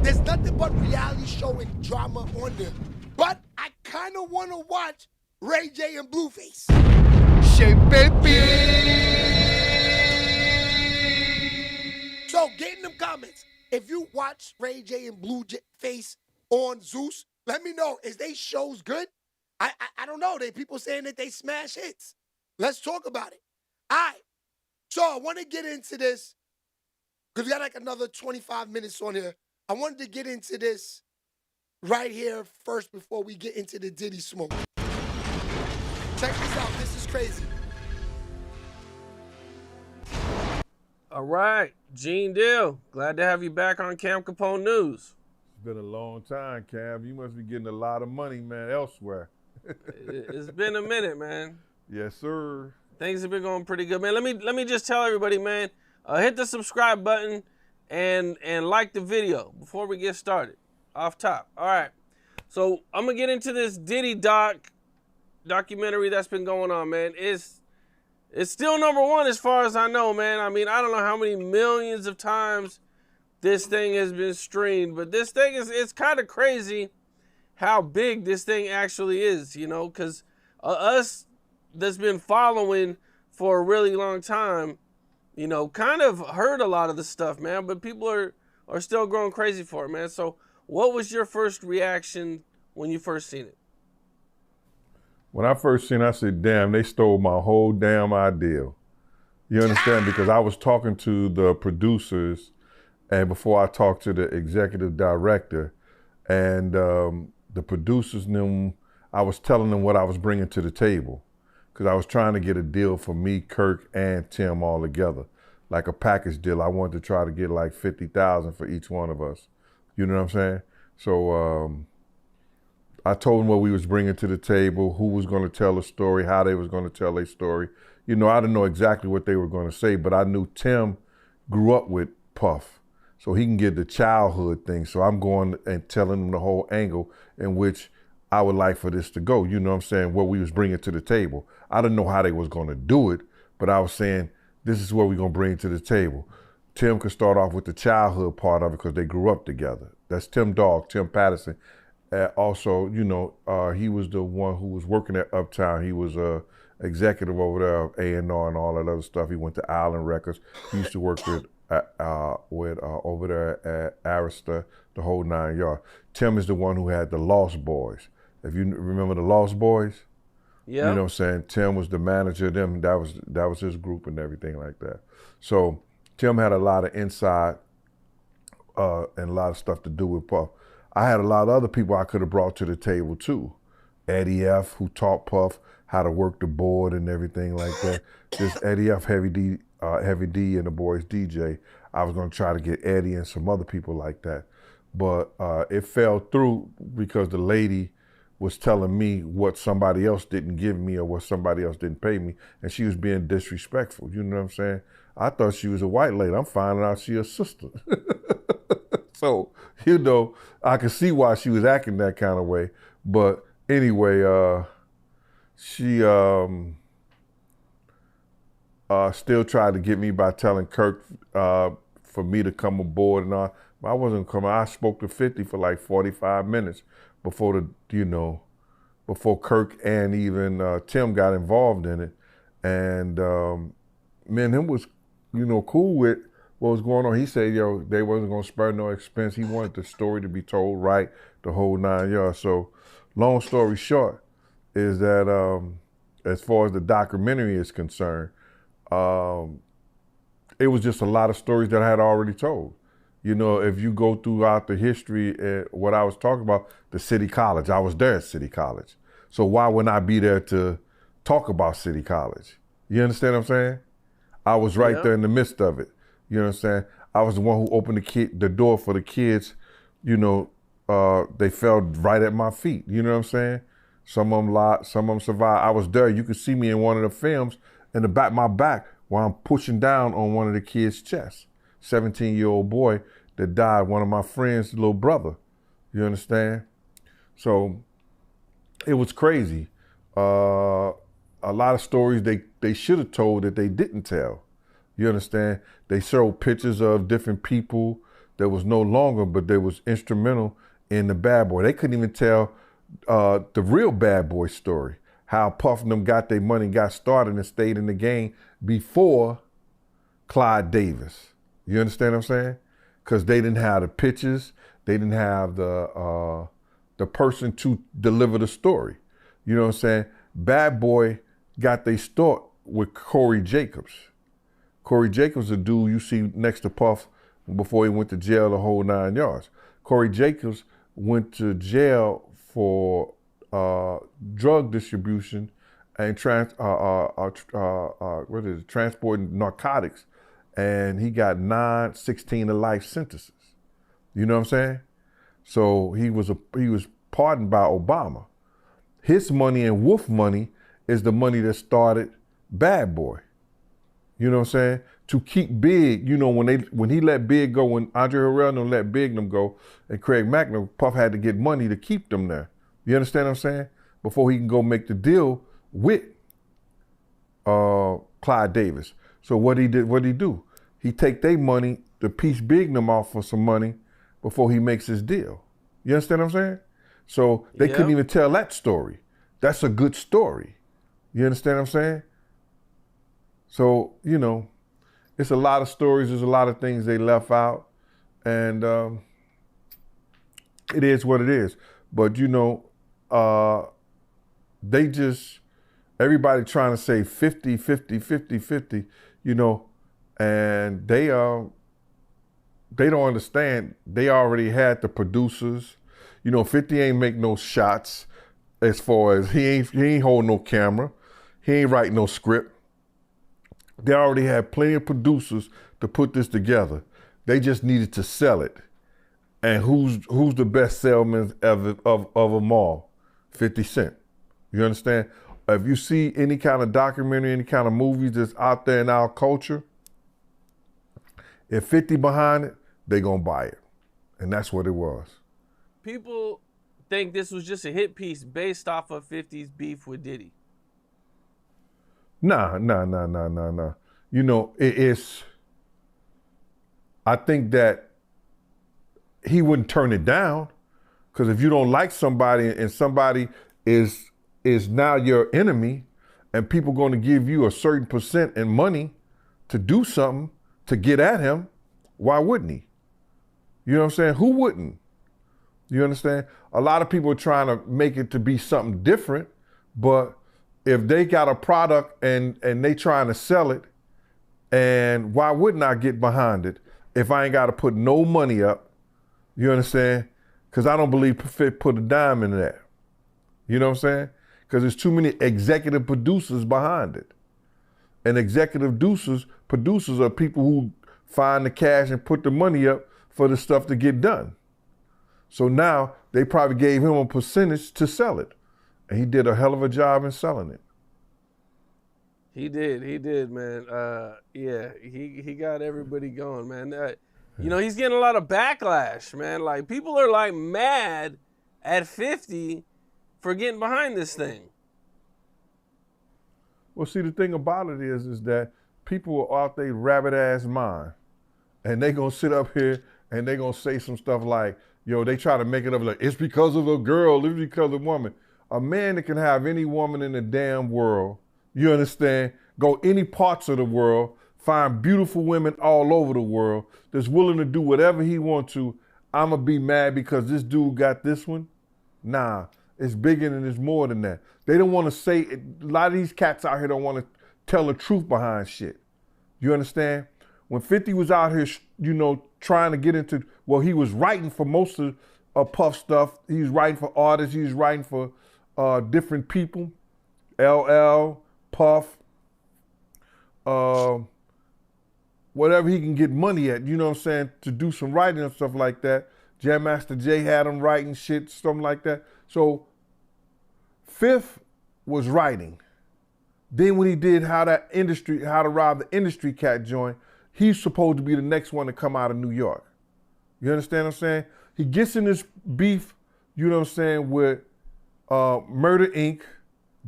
There's nothing but reality show and drama on there. But I kind of want to watch Ray J and Blueface. So get in them comments. If you watch Ray J and Blueface on Zeus, let me know. Is they shows good? I don't know. They people saying that they smash hits. Let's talk about it. All right. So I want to get into this because we got like another 25 minutes on here. I wanted to get into this right here first before we get into the Diddy smoke. Check this out. This is crazy. All right, Gene Deal. Glad to have you back on Cam Capone News. It's been a long time, Cam. You must be getting a lot of money, man, elsewhere. It's been a minute, man. Yes, sir. Things have been going pretty good, man. Let me just tell everybody, man, hit the subscribe button and like the video before we get started. Off top. All right. So I'm gonna get into this Diddy documentary that's been going on, man. It's still #1 as far as I know, man. I mean, I don't know how many millions of times this thing has been streamed, but this thing it's kind of crazy how big this thing actually is, you know, because us that's been following for a really long time, you know, kind of heard a lot of the stuff, man, but people are still going crazy for it, man. So what was your first reaction when you first seen it? When I first seen it, I said, damn, they stole my whole damn idea. You understand? Because I was talking to the producers and before I talked to the executive director, and the producers knew, I was telling them what I was bringing to the table. Because I was trying to get a deal for me, Kirk, and Tim all together. Like a package deal. I wanted to try to get like $50,000 for each one of us. You know what I'm saying? So I told them what we was bringing to the table, who was going to tell a story, how they was going to tell a story. You know, I didn't know exactly what they were going to say, but I knew Tim grew up with Puff, so he can get the childhood thing. So I'm going and telling them the whole angle in which I would like for this to go. You know what I'm saying? What we was bringing to the table. I didn't know how they was going to do it, but I was saying, this is what we're going to bring to the table. Tim could start off with the childhood part of it because they grew up together. That's Tim Dog, Tim Patterson. Also, you know, he was the one who was working at Uptown. He was a executive over there of A&R and all that other stuff. He went to Island Records. He used to work with over there at Arista, the whole 9 yards. Tim is the one who had the Lost Boys. If you remember the Lost Boys, yeah, you know what I'm saying? Tim was the manager of them. That was his group and everything like that. So Tim had a lot of inside and a lot of stuff to do with Puff. I had a lot of other people I could have brought to the table too. Eddie F, who taught Puff how to work the board and everything like that. Just Eddie F, Heavy D, and the boys DJ. I was gonna try to get Eddie and some other people like that. But it fell through because the lady was telling me what somebody else didn't give me or what somebody else didn't pay me, and she was being disrespectful. You know what I'm saying? I thought she was a white lady. I'm finding out she a sister. So, you know, I could see why she was acting that kind of way. But anyway, she still tried to get me by telling Kirk for me to come aboard and all. I wasn't coming. I spoke to 50 for like 45 minutes before before Kirk and even Tim got involved in it. And me and him was, you know, cool with what was going on. He said, yo, they wasn't gonna spare no expense. He wanted the story to be told right, the whole 9 yards. So long story short is that as far as the documentary is concerned, it was just a lot of stories that I had already told. You know, if you go throughout the history, what I was talking about, the City College, I was there at City College. So why wouldn't I be there to talk about City College? You understand what I'm saying? I was right there in the midst of it. You know what I'm saying? I was the one who opened the door for the kids you know, they fell right at my feet. You know what I'm saying? Some of them lied, some of them survived. I was there. You could see me in one of the films in the back, my back, while I'm pushing down on one of the kids' chests. 17-year-old boy that died, one of my friend's little brother. You understand? So it was crazy. A lot of stories they should have told that they didn't tell. You understand? They showed pictures of different people that was no longer, but they was instrumental in the Bad Boy. They couldn't even tell the real Bad Boy story, how Puff and them got their money, got started and stayed in the game before Clyde Davis. You understand what I'm saying? Because they didn't have the pictures, they didn't have the person to deliver the story. You know what I'm saying? Bad Boy got their start with Corey Jacobs. Corey Jacobs, the dude you see next to Puff before he went to jail the whole 9 yards. Corey Jacobs went to jail for drug distribution and transporting narcotics, and he got 16 to life sentences. You know what I'm saying? So he was pardoned by Obama. His money and Wolf money is the money that started Bad Boy. You know what I'm saying? To keep Big, you know, when he let Big go, when Andre Harrell let Big them go, and Craig Mackner, Puff had to get money to keep them there. You understand what I'm saying? Before he can go make the deal with Clyde Davis. So what he do? He take their money to piece Big them off for some money before he makes his deal. You understand what I'm saying? So they couldn't even tell that story. That's a good story. You understand what I'm saying? So, you know, it's a lot of stories. There's a lot of things they left out. And it is what it is. But, you know, everybody trying to say 50, 50, 50, 50, you know, and they don't understand. They already had the producers. You know, 50 ain't make no shots as far as he ain't hold no camera. He ain't write no script. They already had plenty of producers to put this together. They just needed to sell it. And who's the best salesman of them all? 50 Cent. You understand? If you see any kind of documentary, any kind of movies that's out there in our culture, if 50 behind it, they gonna buy it. And that's what it was. People think this was just a hit piece based off of 50's beef with Diddy. Nah. You know, I think that he wouldn't turn it down, because if you don't like somebody and somebody is now your enemy and people going to give you a certain percent in money to do something to get at him, why wouldn't he? You know what I'm saying? Who wouldn't? You understand? A lot of people are trying to make it to be something different, but if they got a product and they trying to sell it, and why wouldn't I get behind it if I ain't got to put no money up? You understand? Because I don't believe Fit put a dime in that. You know what I'm saying? Because there's too many executive producers behind it. And executive producers are people who find the cash and put the money up for the stuff to get done. So now they probably gave him a percentage to sell it. And he did a hell of a job in selling it. He did, man. Yeah, he got everybody going, man. You know, he's getting a lot of backlash, man. Like, people are like mad at 50 for getting behind this thing. Well, see, the thing about it is that people are out their rabbit ass mind, and they gonna sit up here and they gonna say some stuff like, yo, they try to make it up like, it's because of a girl, it's because of a woman. A man that can have any woman in the damn world, you understand, go any parts of the world, find beautiful women all over the world, that's willing to do whatever he wants to. I'ma be mad because this dude got this one? Nah, it's bigger and it's more than that. They don't want to say, a lot of these cats out here don't want to tell the truth behind shit. You understand? When 50 was out here, you know, trying to get into, well, he was writing for most of Puff stuff. He was writing for artists. He was writing for different people. LL, Puff, whatever he can get money at, you know what I'm saying, to do some writing and stuff like that. Jam Master Jay had him writing shit, something like that. So Fifth was writing. Then when he did How to Rob the Industry Cat joint, he's supposed to be the next one to come out of New York. You understand what I'm saying? He gets in this beef, you know what I'm saying, with Murder Inc.,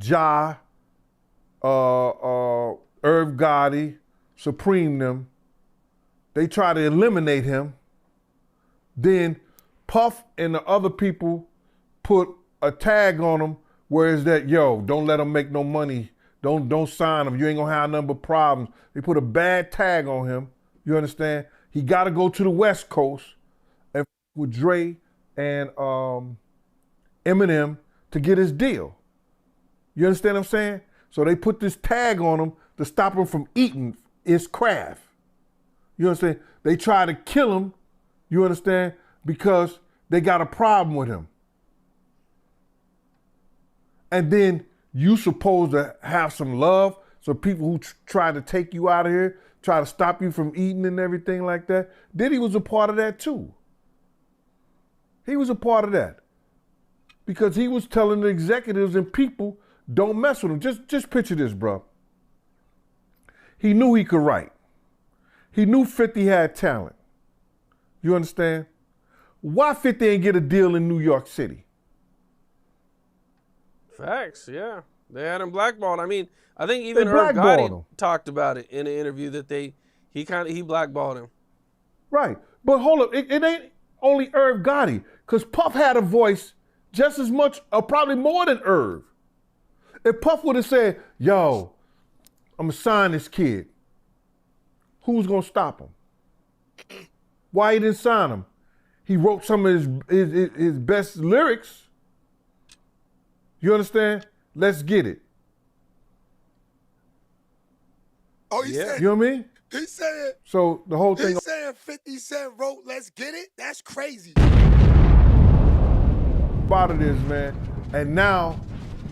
Ja, Irv Gotti, Supreme them. They try to eliminate him. Then Puff and the other people put a tag on him where it's that, yo, don't let him make no money. Don't sign him. You ain't gonna have none but problems. They put a bad tag on him. You understand? He got to go to the West Coast and with Dre and Eminem to get his deal. You understand what I'm saying? So they put this tag on him to stop him from eating his craft. You understand? They try to kill him, you understand, because they got a problem with him. And then you supposed to have some love, so people who try to take you out of here, try to stop you from eating and everything like that. Diddy was a part of that too. He was a part of that. Because he was telling the executives and people, don't mess with him. Just picture this, bro. He knew he could write. He knew 50 had talent. You understand? Why 50 ain't get a deal in New York City? Facts, yeah. They had him blackballed. I mean, I think even Irv Gotti talked about it in an interview that he blackballed him. Right. But hold up, it ain't only Irv Gotti, because Puff had a voice just as much, or probably more than Irv. If Puff would have said, yo, I'm gonna sign this kid, who's gonna stop him? Why he didn't sign him? He wrote some of his best lyrics. You understand? Let's get it. Oh, he said, you know what I mean? He said, so the whole thing. He's saying 50 Cent wrote Let's Get It? That's crazy. About it is, man. And now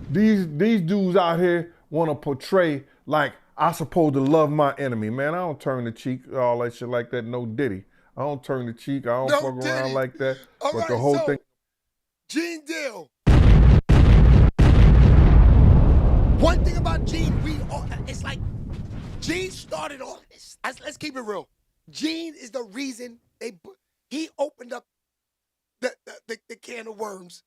these dudes out here want to portray like I supposed to love my enemy. Man, I don't turn the cheek, all that shit like that. No Diddy. I don't turn the cheek. I don't fuck around like that. All but right, the whole thing. Gene Deal. One thing about Gene, it's like Gene started all this. Let's keep it real. Gene is the reason he opened up the can of worms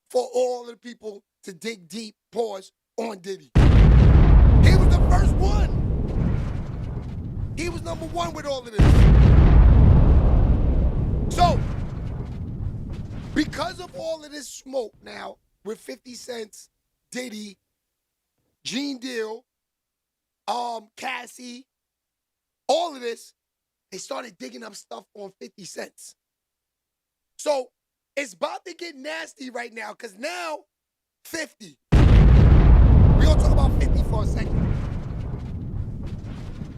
for all of the people to dig deep, pause, on Diddy. He was the first one. He was number one with all of this. So, because of all of this smoke now, with 50 Cent, Diddy, Gene Deal, Cassie, all of this, they started digging up stuff on 50 Cent. So it's about to get nasty right now, because now 50. We're going to talk about 50 for a second.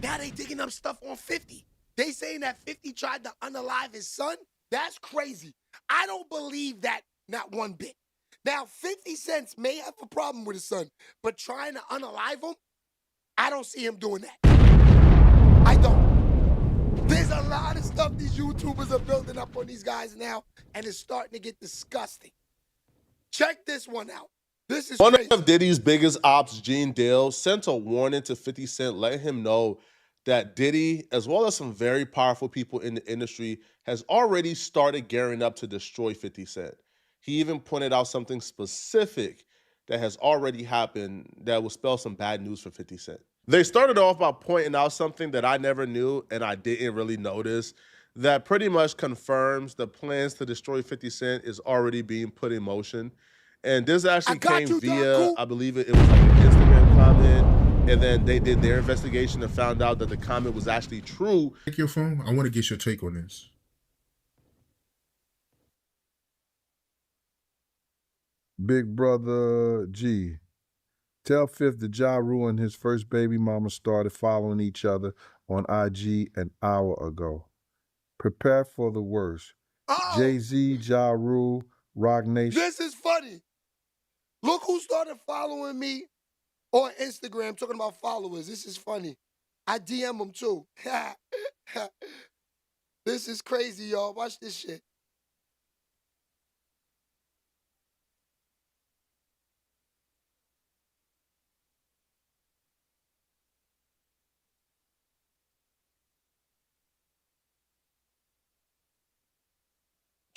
Now they digging up stuff on 50. They saying that 50 tried to unalive his son. That's crazy. I don't believe that, not one bit. Now, 50 Cent may have a problem with his son, but trying to unalive him, I don't see him doing that. I don't. There's a lot of stuff these YouTubers are building up on these guys now, and it's starting to get disgusting. Check this one out. This is one crazy. of Diddy's biggest ops, Gene Deal, sent a warning to 50 Cent, letting him know that Diddy, as well as some very powerful people in the industry, has already started gearing up to destroy 50 Cent. He even pointed out something specific that has already happened that will spell some bad news for 50 Cent. They started off by pointing out something that I never knew and I didn't really notice that pretty much confirms the plans to destroy 50 Cent is already being put in motion. And this actually came via, I believe it was like an Instagram comment, and then they did their investigation and found out that the comment was actually true. Take your phone. I want to get your take on this. Big brother G. Tell Fifth that Ja Rule and his first baby mama started following each other on IG an hour ago. Prepare for the worst. Jay-Z, Ja Rule, Rock Nation. This is funny. Look who started following me on Instagram, talking about followers. This is funny. I DM them too. This is crazy, y'all. Watch this shit.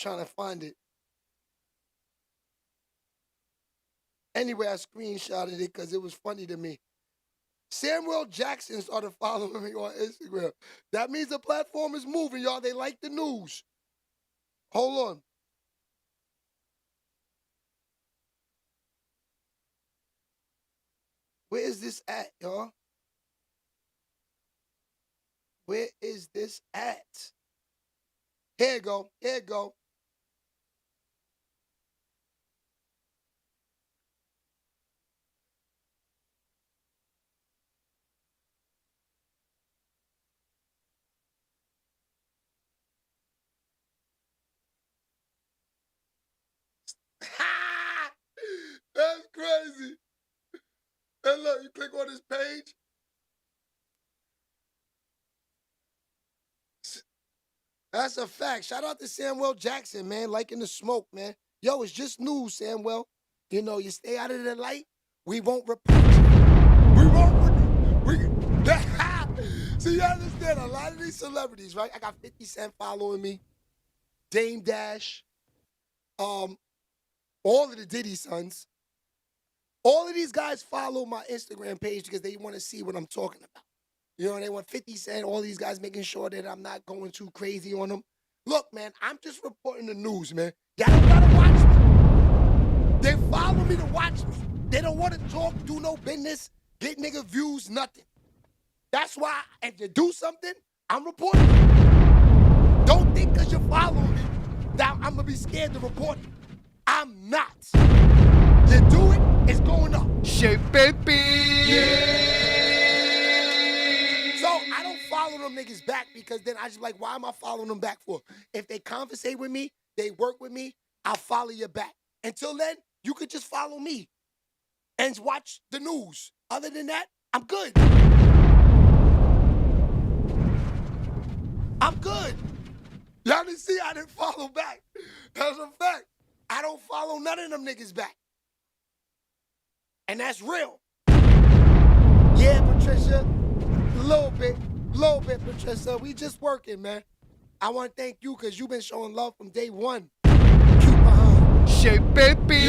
trying to find it. Anyway, I screenshotted it because it was funny to me. Samuel Jackson started following me on Instagram. That means the platform is moving, y'all. They like the news. Hold on. Where is this at, y'all? Where is this at? Here you go. Here you go. That's crazy. And look, you click on this page. That's a fact. Shout out to Samuel Jackson, man, liking the smoke, man. Yo, it's just news, Samuel. You know, you stay out of the light, we won't report you. We won't. See, you understand? A lot of these celebrities, right? I got 50 Cent following me, Dame Dash, all of the Diddy sons. All of these guys follow my Instagram page because they want to see what I'm talking about. You know, they want 50 Cent, all these guys making sure that I'm not going too crazy on them. Look, man, I'm just reporting the news, man. Y'all don't gotta watch me. They follow me to watch me. They don't want to talk, do no business, get nigga views, nothing. That's why if you do something, I'm reporting it. Don't think because you're following me that I'm going to be scared to report it. I'm not. You do it, it's going up. SHEABABY. So I don't follow them niggas back because then I just like, why am I following them back for? If they conversate with me, they work with me, I'll follow you back. Until then, you could just follow me and watch the news. Other than that, I'm good. I'm good. Y'all didn't see I didn't follow back. That's a fact. I don't follow none of them niggas back. And that's real. Yeah, Patricia. A little bit, Patricia. We just working, man. I want to thank you because you've been showing love from day one. Cute behind. SHEABABY.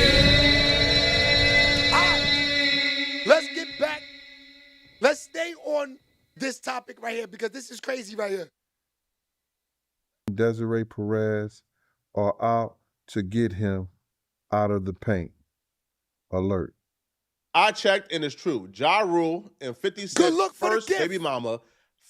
All right. Let's get back. Let's stay on this topic right here because this is crazy right here. Desiree Perez are out to get him out of the paint. Alert. I checked and it's true. Ja Rule and 50 Cent's first baby mama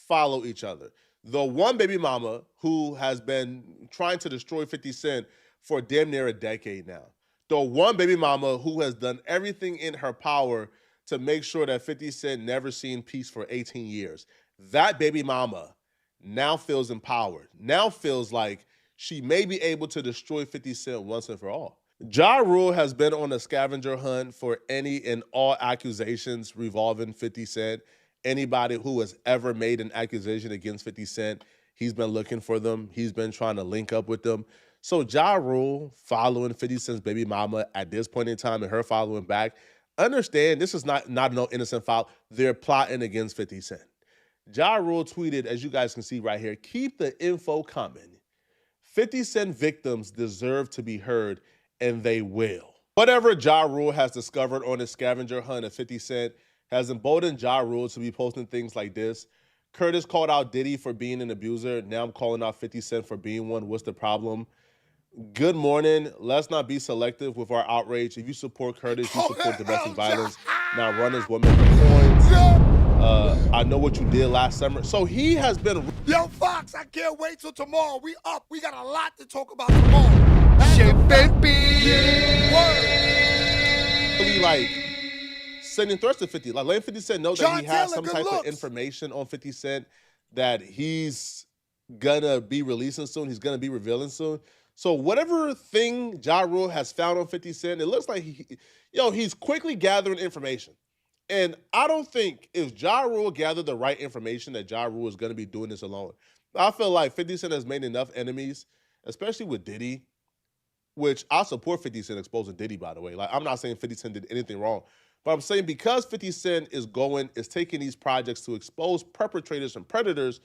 follow each other. The one baby mama who has been trying to destroy 50 Cent for damn near a decade now. The one baby mama who has done everything in her power to make sure that 50 Cent never seen peace for 18 years. That baby mama now feels empowered. Now feels like she may be able to destroy 50 Cent once and for all. Ja Rule has been on a scavenger hunt for any and all accusations revolving 50 Cent. Anybody who has ever made an accusation against 50 Cent, he's been looking for them. He's been trying to link up with them. So Ja Rule following 50 Cent's baby mama at this point in time and her following back, understand this is not no innocent foul. They're plotting against 50 Cent. Ja Rule tweeted, as you guys can see right here, keep the info coming. 50 Cent victims deserve to be heard, and they will. Whatever Ja Rule has discovered on his scavenger hunt of 50 Cent has emboldened Ja Rule to be posting things like this. Curtis called out Diddy for being an abuser. Now I'm calling out 50 Cent for being one. What's the problem? Good morning. Let's not be selective with our outrage. If you support Curtis, you support domestic violence. Now run his women for coins. I know what you did last summer. So he has been... Yo, Fox, I can't wait till tomorrow. We up. We got a lot to talk about tomorrow. SHEABABY. Really, like, sending threats to 50. Like, letting 50 Cent know that he has some type of information on 50 Cent that he's gonna be releasing soon. He's gonna be revealing soon. So whatever thing Ja Rule has found on 50 Cent, it looks like he's quickly gathering information. And I don't think if Ja Rule gathered the right information that Ja Rule is going to be doing this alone. I feel like 50 Cent has made enough enemies, especially with Diddy, which I support 50 Cent exposing Diddy, by the way. Like, I'm not saying 50 Cent did anything wrong, but I'm saying because 50 Cent is taking these projects to expose perpetrators and predators,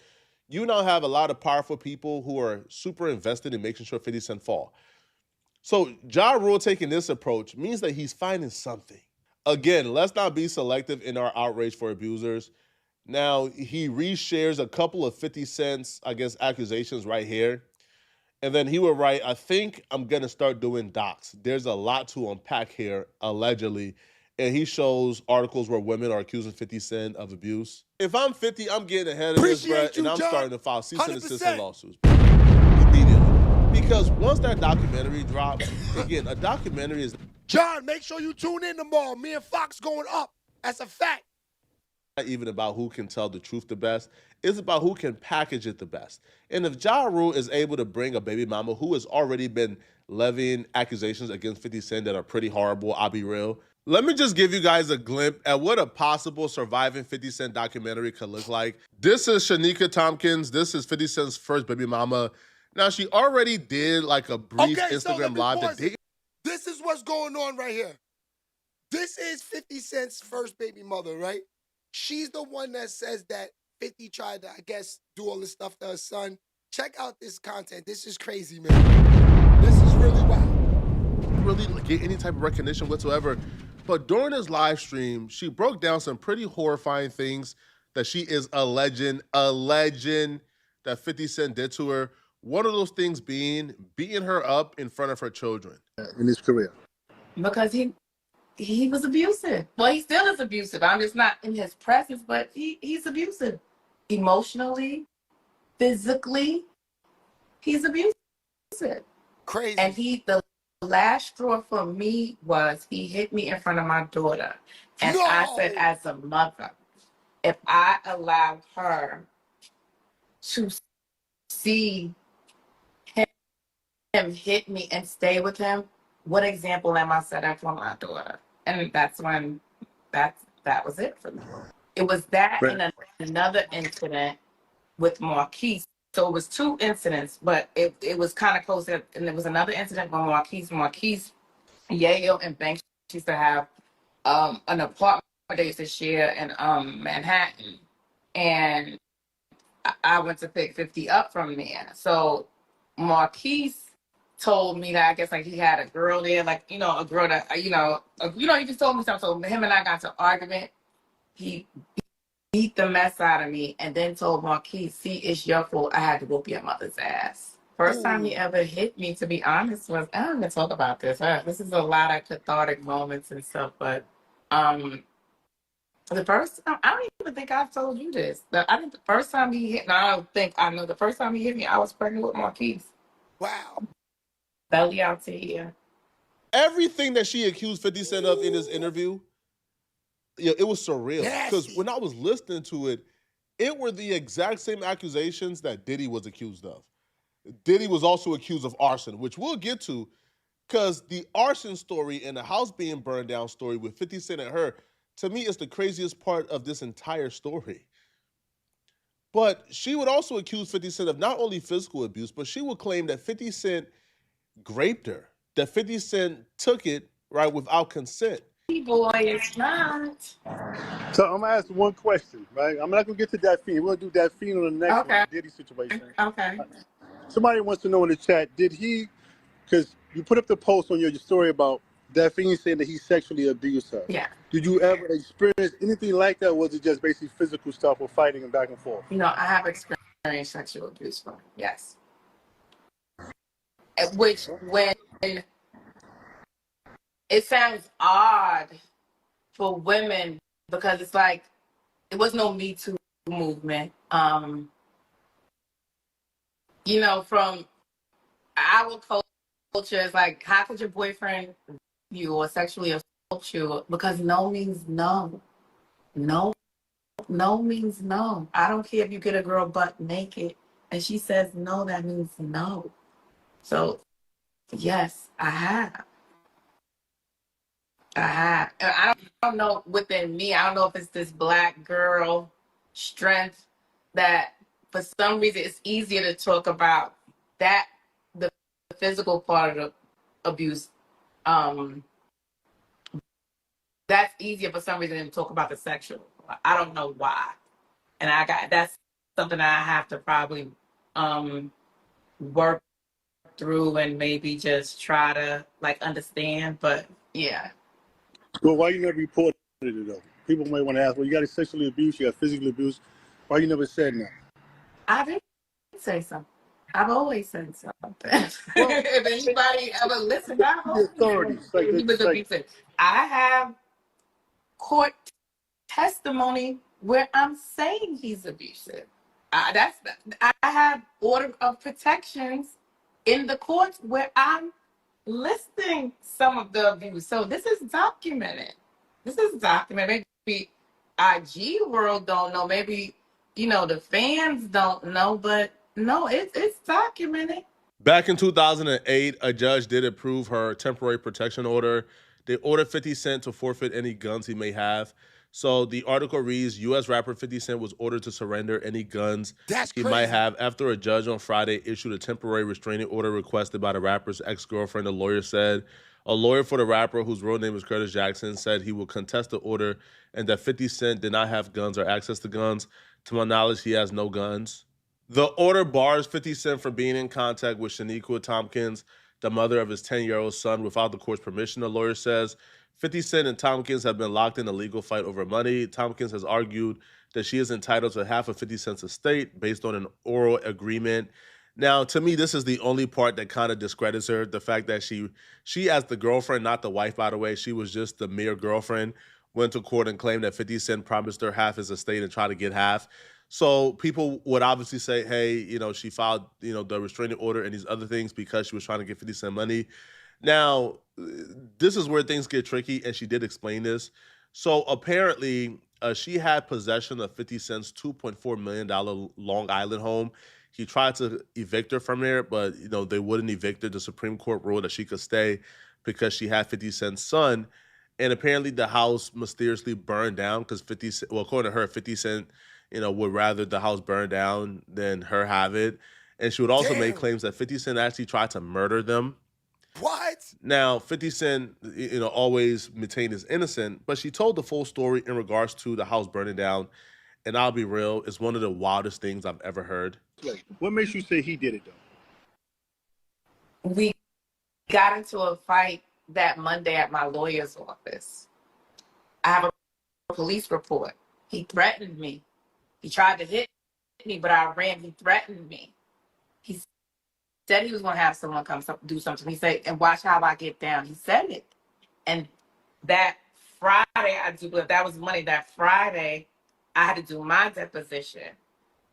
you now have a lot of powerful people who are super invested in making sure 50 Cent fall. So Ja Rule taking this approach means that he's finding something. Again, let's not be selective in our outrage for abusers. Now, he reshares a couple of 50 Cent's, I guess, accusations right here. And then he would write, I think I'm going to start doing docs. There's a lot to unpack here, allegedly. And he shows articles where women are accusing 50 Cent of abuse. If I'm 50, I'm getting ahead of this, bro, and I'm starting to file cease and desist lawsuits immediately. Because once that documentary drops, again, a documentary is... John, make sure you tune in tomorrow. Me and Fox going up. That's a fact. Not even about who can tell the truth the best. It's about who can package it the best. And if Ja Rule is able to bring a baby mama who has already been levying accusations against 50 Cent that are pretty horrible, I'll be real. Let me just give you guys a glimpse at what a possible surviving 50 Cent documentary could look like. This is Shanika Tompkins. This is 50 Cent's first baby mama. Now, she already did like a brief Instagram live that day. This is what's going on right here. This is 50 Cent's first baby mother, right? She's the one that says that 50 tried to, I guess, do all this stuff to her son. Check out this content. This is crazy, man. This is really wild. Really get any type of recognition whatsoever. But during this live stream, she broke down some pretty horrifying things that she is alleging that 50 Cent did to her. One of those things being beating her up in front of her children. In his career. Because he was abusive. Well, he still is abusive. I'm just not in his presence, but he's abusive. Emotionally, physically, he's abusive. Crazy. And the last straw for me was he hit me in front of my daughter. And I said, as a mother, if I allow her to see him hit me and stay with him, what example am I setting for my daughter? And that's when that was it for me. It was that and another incident with Marquise. So it was two incidents, but it was kind of close. And there was another incident with Marquise, Yale, and Banks used to have an apartment they used to share in Manhattan. And I went to pick 50 up from there. So Marquise told me that I guess like he had a girl there, like, you know, a girl that, he just told me something. So him and I got to argument. He beat the mess out of me and then told Marquise, see, it's your fault. I had to whoop your mother's ass. First time he ever hit me, to be honest, was, I'm going to talk about this. This is a lot of cathartic moments and stuff, but the first time, I don't even think I've told you this. I think the first time he hit me, I don't think I know, the first time he hit me, I was pregnant with Marquise. Wow. Belly out to here. Everything that she accused 50 Cent of in this interview, it was surreal. Because when I was listening to it, it were the exact same accusations that Diddy was accused of. Diddy was also accused of arson, which we'll get to, because the arson story and the house being burned down story with 50 Cent and her, to me, is the craziest part of this entire story. But she would also accuse 50 Cent of not only physical abuse, but she would claim that 50 Cent raped her, that 50 Cent took it, right, without consent. Boy, it's not. So I'm gonna ask one question, right? I'm not gonna get to that fiend. We'll do that fiend on the next one, the Diddy situation. Okay. Somebody wants to know in the chat, did he, because you put up the post on your story about that fiend saying that he sexually abused her. Yeah. Did you ever experience anything like that, or was it just basically physical stuff or fighting and back and forth? No, I have experienced sexual abuse from him, yes. Which, when it sounds odd for women, because it's like, it was no Me Too movement. You know, from our culture, it's like, how could your boyfriend you or sexually assault you? Because no means no. No means no. I don't care if you get a girl butt naked and she says no, that means no. So, yes, I have. And I don't know within me, I don't know if it's this Black girl strength that for some reason it's easier to talk about that, the physical part of the abuse. That's easier for some reason than to talk about the sexual. I don't know why. And that's something that I have to probably work through and maybe just try to like understand. But yeah. Well, why you never reported it though? People might want to ask, well, you got sexually abused, you got physically abused. Why you never said that? I did say something. I've always said something. If anybody ever listened, I've The always authorities, said he was abusive. I have court testimony where I'm saying he's abusive. I have order of protections in the courts where I'm listing some of the abuse. So this is documented. This is documented. Maybe IG world don't know. Maybe the fans don't know. But no, it's documented. Back in 2008, a judge did approve her temporary protection order. They ordered 50 Cent to forfeit any guns he may have. So the article reads, U.S. rapper 50 Cent was ordered to surrender any guns he might have after a judge on Friday issued a temporary restraining order requested by the rapper's ex-girlfriend, the lawyer said. A lawyer for the rapper, whose real name is Curtis Jackson, said he will contest the order and that 50 Cent did not have guns or access to guns. To my knowledge, he has no guns. The order bars 50 Cent from being in contact with Shaniqua Tompkins, the mother of his 10-year-old son, without the court's permission, the lawyer says. 50 Cent and Tompkins have been locked in a legal fight over money. Tompkins has argued that she is entitled to half of 50 Cent's estate based on an oral agreement. Now, to me, this is the only part that kind of discredits her. The fact that she as the girlfriend, not the wife, by the way, she was just the mere girlfriend, went to court and claimed that 50 Cent promised her half his estate and tried to get half. So people would obviously say, hey, she filed, the restraining order and these other things because she was trying to get 50 Cent money. Now, this is where things get tricky, and she did explain this. So apparently, she had possession of 50 Cent's $2.4 million Long Island home. He tried to evict her from there, but they wouldn't evict her. The Supreme Court ruled that she could stay because she had 50 Cent's son. And apparently the house mysteriously burned down because according to her, 50 Cent, would rather the house burn down than her have it. And she would also make claims that 50 Cent actually tried to murder them. What? Now, 50 Cent, always maintained his innocent, but she told the full story in regards to the house burning down. And I'll be real, it's one of the wildest things I've ever heard. What makes you say he did it, though? We got into a fight that Monday at my lawyer's office. I have a police report. He threatened me. He tried to hit me, but I ran. He threatened me. He said he was going to have someone come do something. He said, and watch how I get down. He said it. And that Friday, I do believe that was Monday. That Friday, I had to do my deposition.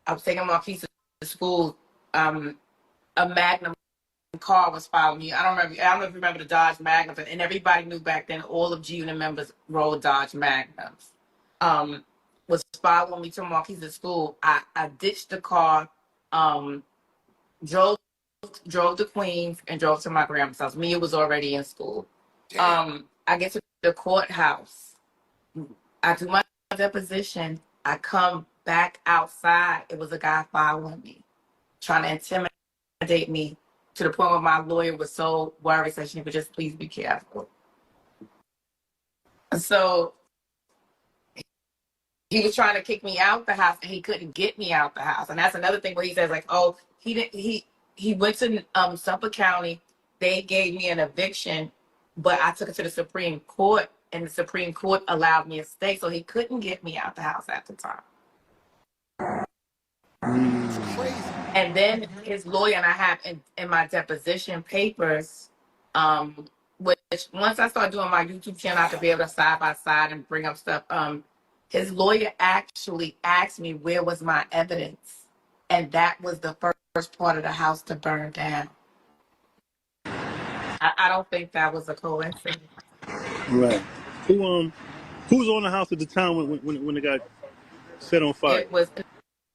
I was taking my piece to school. A Magnum car was following me. I don't know if you remember the Dodge Magnum, and everybody knew back then all of G-Unit members rode Dodge Magnums. Was following me to Marquise to school. I ditched the car, drove to Queens and drove to my grandma's house. Mia was already in school. I get to the courthouse. I do my deposition. I come back outside. It was a guy following me, trying to intimidate me to the point where my lawyer was so worried that she would just please be careful. So he was trying to kick me out the house, and he couldn't get me out the house. And that's another thing where he says, like, oh, he went to Suffolk County. They gave me an eviction, but I took it to the Supreme Court, and the Supreme Court allowed me to stay, so he couldn't get me out the house at the time. Crazy. And then his lawyer, and I have in my deposition papers, which once I start doing my YouTube channel, I could be able to side by side and bring up stuff. His lawyer actually asked me where was my evidence, and that was the first part of the house to burn down. I don't think that was a coincidence. Right. Who's on the house at the time when it got set on fire? It was.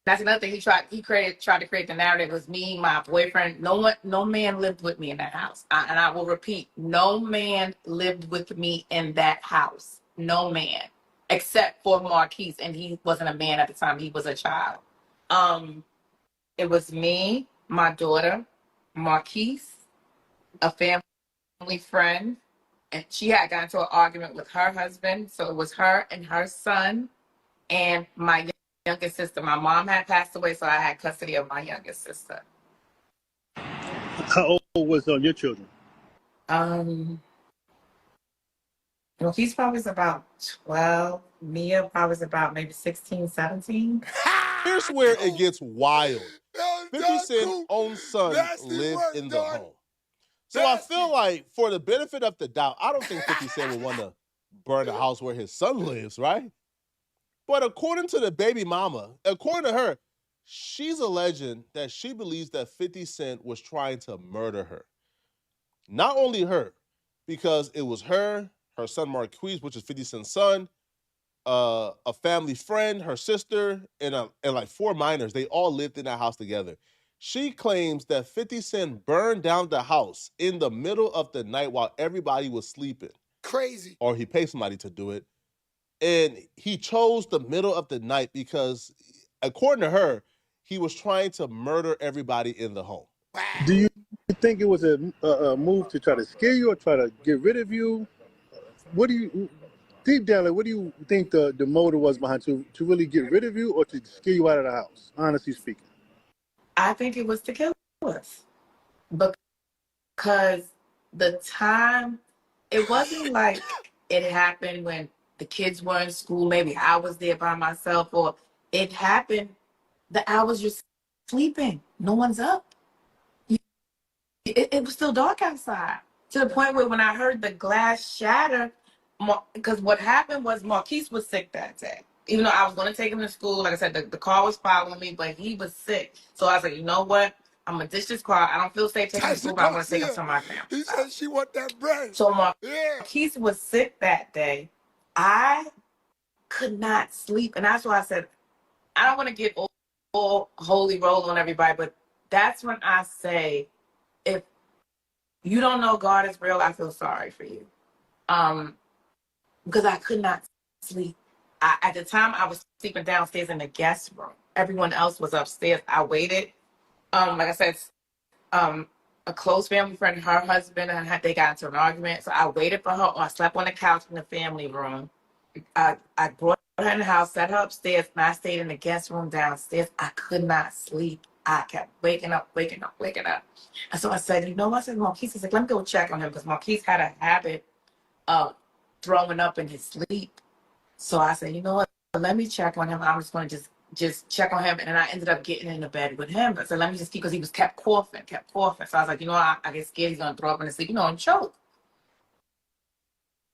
That's another thing. He tried to create the narrative. It was me, my boyfriend. No man lived with me in that house. And I will repeat, no man lived with me in that house. No man, except for Marquise, and he wasn't a man at the time. He was a child. It was me, my daughter, Marquise, a family friend, and she had gotten into an argument with her husband. So it was her and her son and my youngest sister. My mom had passed away, so I had custody of my youngest sister. How old was your children? Well, he's probably about 12. Mia probably is about maybe 16, 17. Here's where it gets wild. Yo, 50 Cent's own son lived in the home. So I feel like for the benefit of the doubt, I don't think 50 Cent would want to burn the house where his son lives, right? But according to the baby mama, according to her, she's alleging that she believes that 50 Cent was trying to murder her. Not only her, because it was her son Marquise, which is 50 Cent's son, a family friend, her sister, and like 4 minors. They all lived in that house together. She claims that 50 Cent burned down the house in the middle of the night while everybody was sleeping. Crazy. Or he paid somebody to do it. And he chose the middle of the night because, according to her, he was trying to murder everybody in the home. Do you think it was a move to try to scare you or try to get rid of you? What do you, deep down, like, what do you think the motive was behind to really get rid of you or to scare you out of the house, honestly speaking? I think it was to kill us. Because the time, it wasn't like it happened when the kids were in school. Maybe I was there by myself, or it happened that I was just sleeping. No one's up. It was still dark outside, to the point where when I heard the glass shatter, because what happened was Marquise was sick that day. Even though I was going to take him to school, like I said, the car was following me, but he was sick. So I was like, you know what? I'm going to ditch this car. I don't feel safe taking him to school, but I'm going to take him to my family. He said she want that bread. So Marquise was sick that day. I could not sleep. And that's why I said, I don't want to get all holy roll on everybody, but that's when I say, if you don't know God is real, I feel sorry for you. Because I could not sleep. At the time, I was sleeping downstairs in the guest room. Everyone else was upstairs. I waited. Like I said, a close family friend, her husband, and they got into an argument. So I waited for her, or I slept on the couch in the family room. I brought her in the house, set her upstairs, and I stayed in the guest room downstairs. I could not sleep. I kept waking up. And so I said, you know what? I said, Marquise, I said, let me go check on him, because Marquise had a habit of throwing up in his sleep. So I said, you know what? Let me check on him. I'm just going to just check on him. And then I ended up getting into bed with him. But so let me just keep, because he was kept coughing. So I was like, you know what? I get scared he's going to throw up in his sleep, and choke.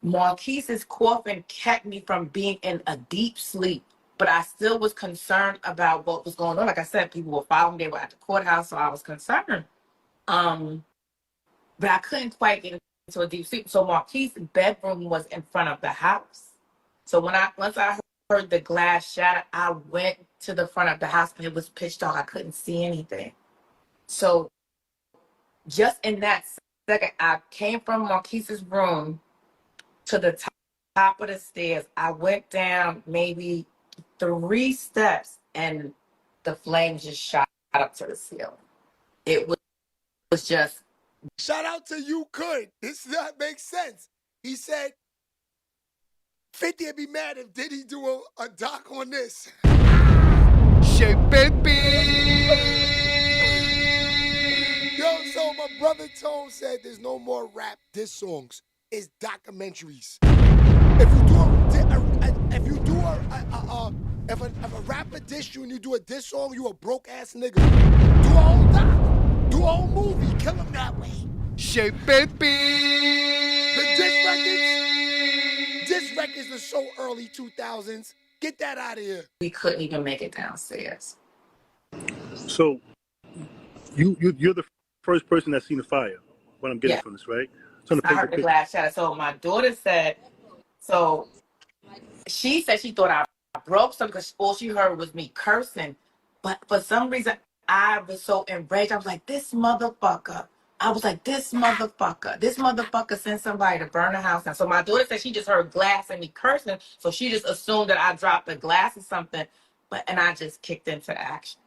Marquise's coughing kept me from being in a deep sleep, but I still was concerned about what was going on. Like I said, people were following me. They were at the courthouse, so I was concerned. But I couldn't quite get into a deep sleep. So Marquise's bedroom was in front of the house. So once I heard the glass shatter, I went to the front of the house, and it was pitch dark. I couldn't see anything. So just in that second, I came from Marquise's room to the top of the stairs. I went down maybe 3 steps, and the flames just shot up to the ceiling. It was just. Shout out to You Could. That makes sense. He said, 50 would be mad if Diddy do a doc on this. SHEABABY. Yo, so my brother Tone said there's no more rap diss songs. It's documentaries. If a rapper diss you and you do a diss song, you a broke ass nigga. Do a whole doc. Do a whole movie. Kill him that way. SHEABABY. The diss records are so early 2000s. Get that out of here. We couldn't even make it downstairs. So you're the first person that's seen the fire. What I'm getting from this, right? I heard the glass shatter. So my daughter said, she said she thought I broke something because all she heard was me cursing. But for some reason, I was so enraged. I was like, this motherfucker. This motherfucker sent somebody to burn the house down. So my daughter said she just heard glass and me cursing. So she just assumed that I dropped the glass or something. And I just kicked into action.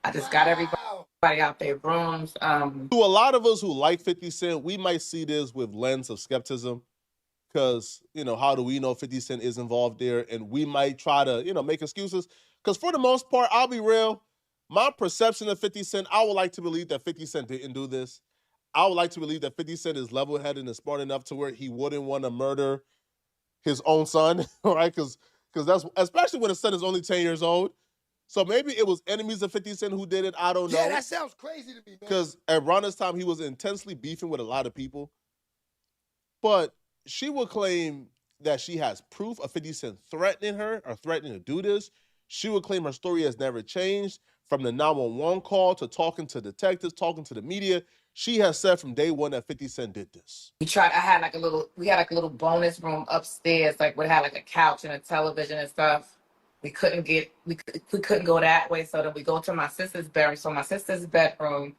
I just got everybody out their rooms. To a lot of us who like 50 Cent, we might see this with lens of skepticism, because, how do we know 50 Cent is involved there? And we might try to, make excuses. Because for the most part, I'll be real, my perception of 50 Cent, I would like to believe that 50 Cent didn't do this. I would like to believe that 50 Cent is level-headed and smart enough to where he wouldn't want to murder his own son, right? Because that's, especially when his son is only 10 years old. So maybe it was enemies of 50 Cent who did it. I don't know. Yeah, that sounds crazy to me, man. Because at Ronda's time, he was intensely beefing with a lot of people. But she will claim that she has proof of 50 Cent threatening her or threatening to do this. She would claim her story has never changed. From the 911 call to talking to detectives, talking to the media, she has said from day one that 50 Cent did this. We had like a little bonus room upstairs, like we had like a couch and a television and stuff. We couldn't go that way, so then we go to my sister's bedroom. So my sister's bedroom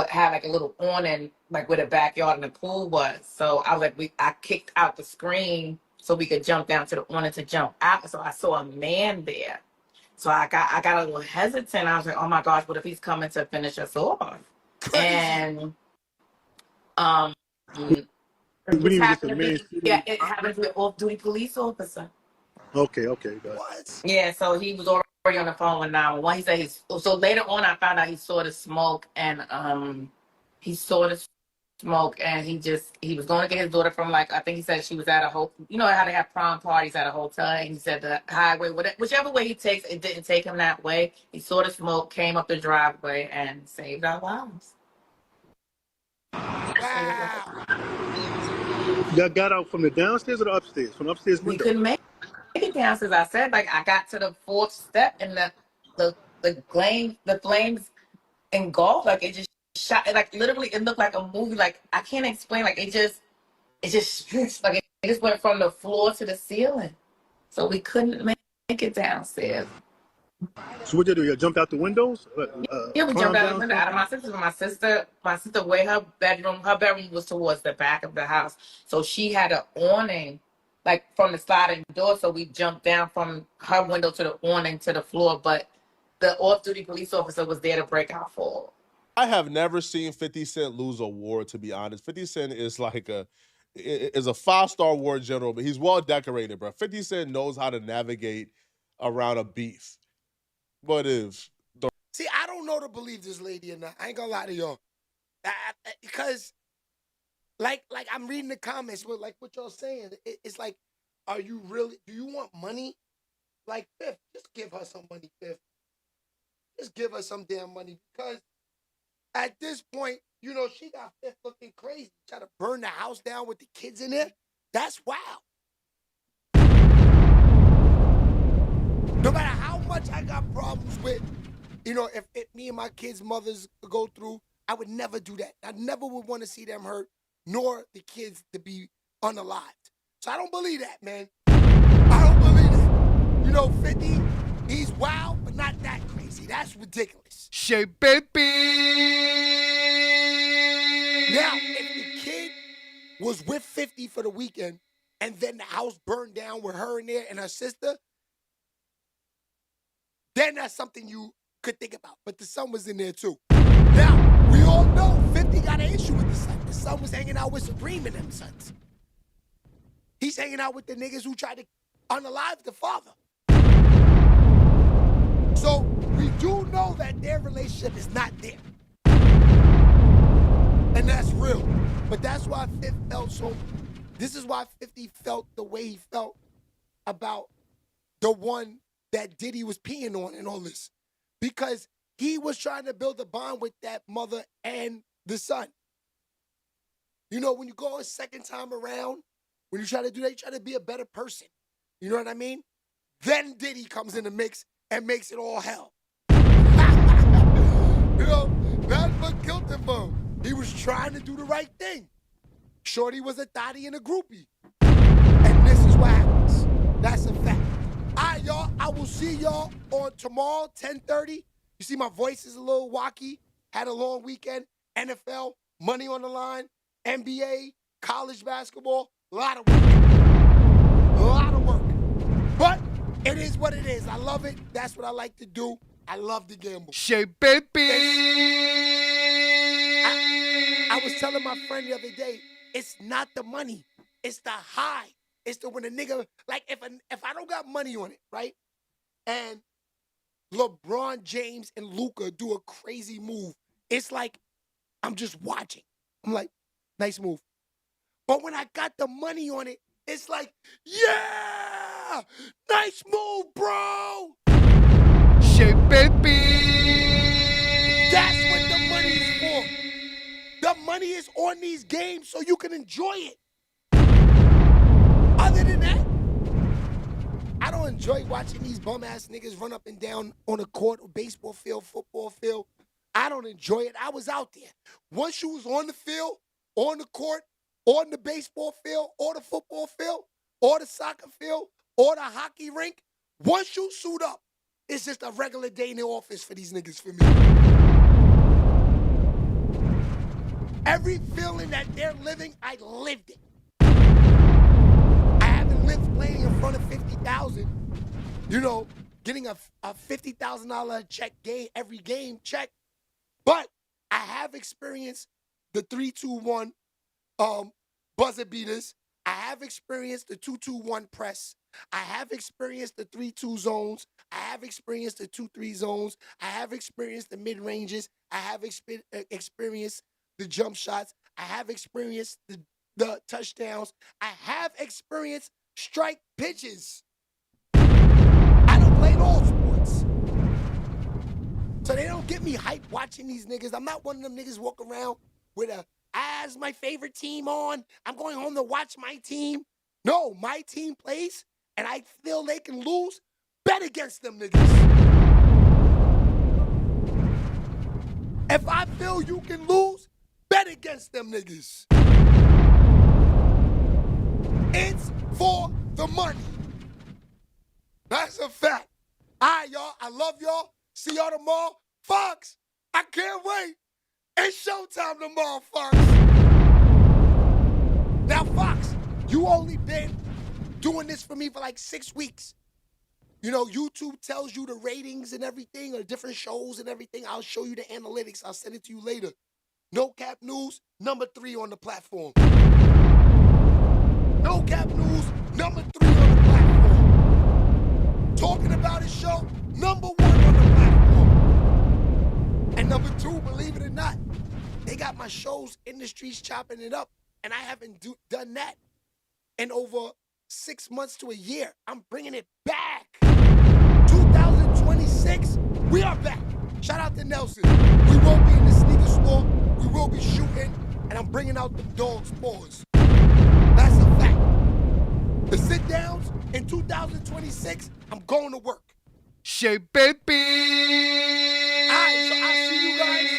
had like a little awning, like where the backyard and the pool was. So I kicked out the screen so we could jump down to the awning to jump out. So I saw a man there. So I got a little hesitant. I was like, oh my gosh, what if he's coming to finish us off? Crazy. And What do you mean, just a man? it happened to an off-duty police officer. Okay, got it. What? Yeah, so he was already on the phone with 911. He said so later on I found out he saw the smoke and he was going to get his daughter from, like, I think he said she was at a hotel. You know how they have prom parties at a hotel, and he said the highway, whichever way he takes, it didn't take him that way. He saw the smoke, came up the driveway, and saved our lives. Wow. Y'all got out from the downstairs or the upstairs? From the upstairs window? We couldn't make it downstairs. I said, like, I got to the fourth step, and the flames engulfed, like, it just shot, like, literally, it looked like a movie. Like, I can't explain, like, it just like, it just went from the floor to the ceiling. So we couldn't make it downstairs. So what did you do? You jumped out the windows? Yeah, we jumped out the window out of my sister's. My sister, where her bedroom was towards the back of the house. So she had an awning, like, from the sliding door. So we jumped down from her window to the awning to the floor. But the off-duty police officer was there to break our fall. I have never seen 50 Cent lose a war, to be honest. 50 Cent is like a 5-star war general, but he's well decorated, bro. 50 Cent knows how to navigate around a beef. But See, I don't know to believe this lady or not. I ain't gonna lie to y'all. Because, like I'm reading the comments, but like what y'all saying, it's like, do you want money? Like, Fifth, just give her some money, Fifth. Just give her some damn money, because at this point, you know, she got Fifth looking crazy. Try to burn the house down with the kids in there. That's wild. No matter how much I got problems with, you know, if me and my kids' mothers go through, I would never do that. I never would want to see them hurt, nor the kids to be unalived. So I don't believe that, man. I don't believe that. You know, 50, he's wild, but not that crazy. That's ridiculous. SHEABABY. Now, if the kid was with 50 for the weekend, and then the house burned down with her in there and her sister, then that's something you could think about. But the son was in there too. Now, we all know 50 got an issue with the son. The son was hanging out with Supreme and them sons. He's hanging out with the niggas who tried to unalive the father. So we do know that their relationship is not there. And that's real. But that's why 50 felt so. This is why 50 felt the way he felt about the one that Diddy was peeing on and all this. Because he was trying to build a bond with that mother and the son. You know, when you go a second time around, when you try to do that, you try to be a better person. You know what I mean? Then Diddy comes in the mix and makes it all hell. You know, that's what killed him, bro. He was trying to do the right thing. Shorty was a thotty and a groupie. And this is what happens. That's a fact. All right, y'all, I will see y'all on tomorrow, 10:30. You see my voice is a little wacky. Had a long weekend. NFL, money on the line, NBA, college basketball, a lot of work. A lot of work. But it is what it is. I love it. That's what I like to do. I love to gamble. SHEABABY. I was telling my friend the other day, it's not the money. It's the high. It's the when a nigga, like if I don't got money on it, right? And LeBron James and Luka do a crazy move, it's like I'm just watching. I'm like, nice move. But when I got the money on it, it's like, yeah, nice move, bro. SHEABABY. That's what the money is for. The money is on these games so you can enjoy it. Other than that, I don't enjoy watching these bum-ass niggas run up and down on a court or baseball field, football field. I don't enjoy it. I was out there. Once you was on the field, on the court, on the baseball field, or the football field, or the soccer field, or the hockey rink, once you suit up, it's just a regular day in the office for these niggas for me. Every feeling that they're living, I lived it. I haven't lived playing in front of 50,000, getting a $50,000 check game, every game check. But I have experienced the 3-2-1 buzzer beaters. I have experienced the 2-2-1 press. I have experienced the 3-2 zones. I have experienced the 2-3 zones. I have experienced the mid-ranges. I have experienced the jump shots. I have experienced the touchdowns. I have experienced strike pitches. I don't play all sports. So they don't get me hyped watching these niggas. I'm not one of them niggas walk around with as my favorite team on. I'm going home to watch my team. No, my team plays and I feel they can lose. Bet against them niggas. If I feel you can lose, bet against them niggas. It's for the money. That's a fact. All right, y'all. I love y'all. See y'all tomorrow. Fox, I can't wait. It's showtime tomorrow, Fox. Now, Fox, you only been doing this for me for like 6 weeks. YouTube tells you the ratings and everything, or different shows and everything. I'll show you the analytics. I'll send it to you later. No Cap News, number 3 on the platform. No Cap News, number 3 on the platform. Talking About It show, number 1 on the platform. And number 2, believe it or not, they got my shows in the streets chopping it up, and I haven't done that in over 6 months to a year. I'm bringing it back. 2026, we are back. Shout out to Nelson. We will be in the sneaker store. We will be shooting, and I'm bringing out the dog's paws. That's a fact. The sit-downs in 2026, I'm going to work. SHEABABY. All right, so I'll see you guys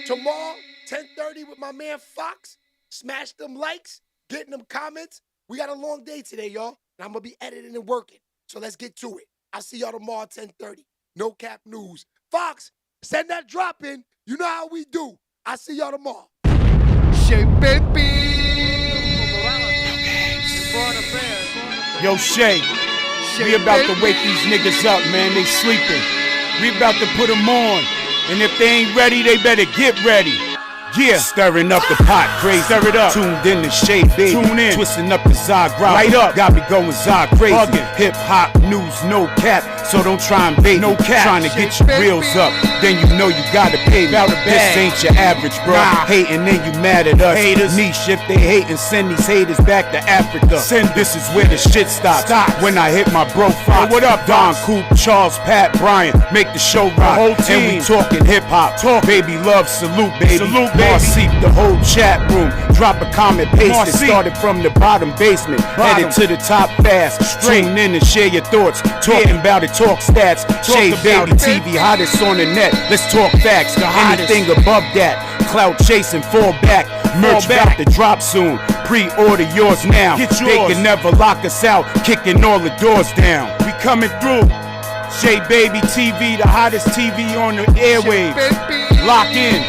tomorrow, 10:30 with my man Fox. Smash them likes, getting them comments. We got a long day today, y'all, and I'm going to be editing and working. So let's get to it. I'll see y'all tomorrow at 10:30. No Cap News. Fox, send that drop in. You know how we do. I'll see y'all tomorrow. SHEABABY. Yo, Shay, we about to wake these niggas up, man. They sleeping. We about to put them on. And if they ain't ready, they better get ready. Yeah, stirring up the pot, crazy. Stir it up. Tuned in to Shade, baby. Tune in. Twisting up the Zagreb. Light up. Got me going Zag crazy. Hip hop news, no cap. So don't try and bait. No cap. Trying to get your reels up. Then you know you gotta pay me. This ain't your average, bro. Nah. Hating, then you mad at us. Haters. Niche, if they hating, send these haters back to Africa. Send this is where the shit stops. When I hit my bro Fox. What up, Don Coop, Charles, Pat, Brian. Make the show rock. The whole team. And we talking hip hop. Talk. Baby love, salute, baby. Salute, baby. Marcy, the whole chat room. Drop a comment, paste it. Started from the bottom basement. Headed to the top fast. Tune in and share your thoughts. Talking about it, talk stats. SHEABABYTV, hottest on the net. Let's talk facts. Anything above that. Clout chasing, fall back. Merch about to drop soon. Pre-order yours now. They can never lock us out. Kicking all the doors down. We coming through. SHEABABYTV, the hottest TV on the airwaves. Lock in.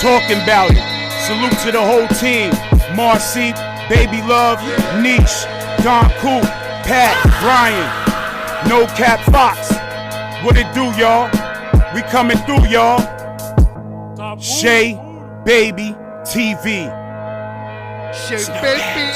Talking about it. Salute to the whole team. Marcy, Baby Love, Niche, Don Coop, Pat, Brian, No Cap Fox. What it do, y'all? We coming through, y'all. SHEABABYTV. SHEABABY.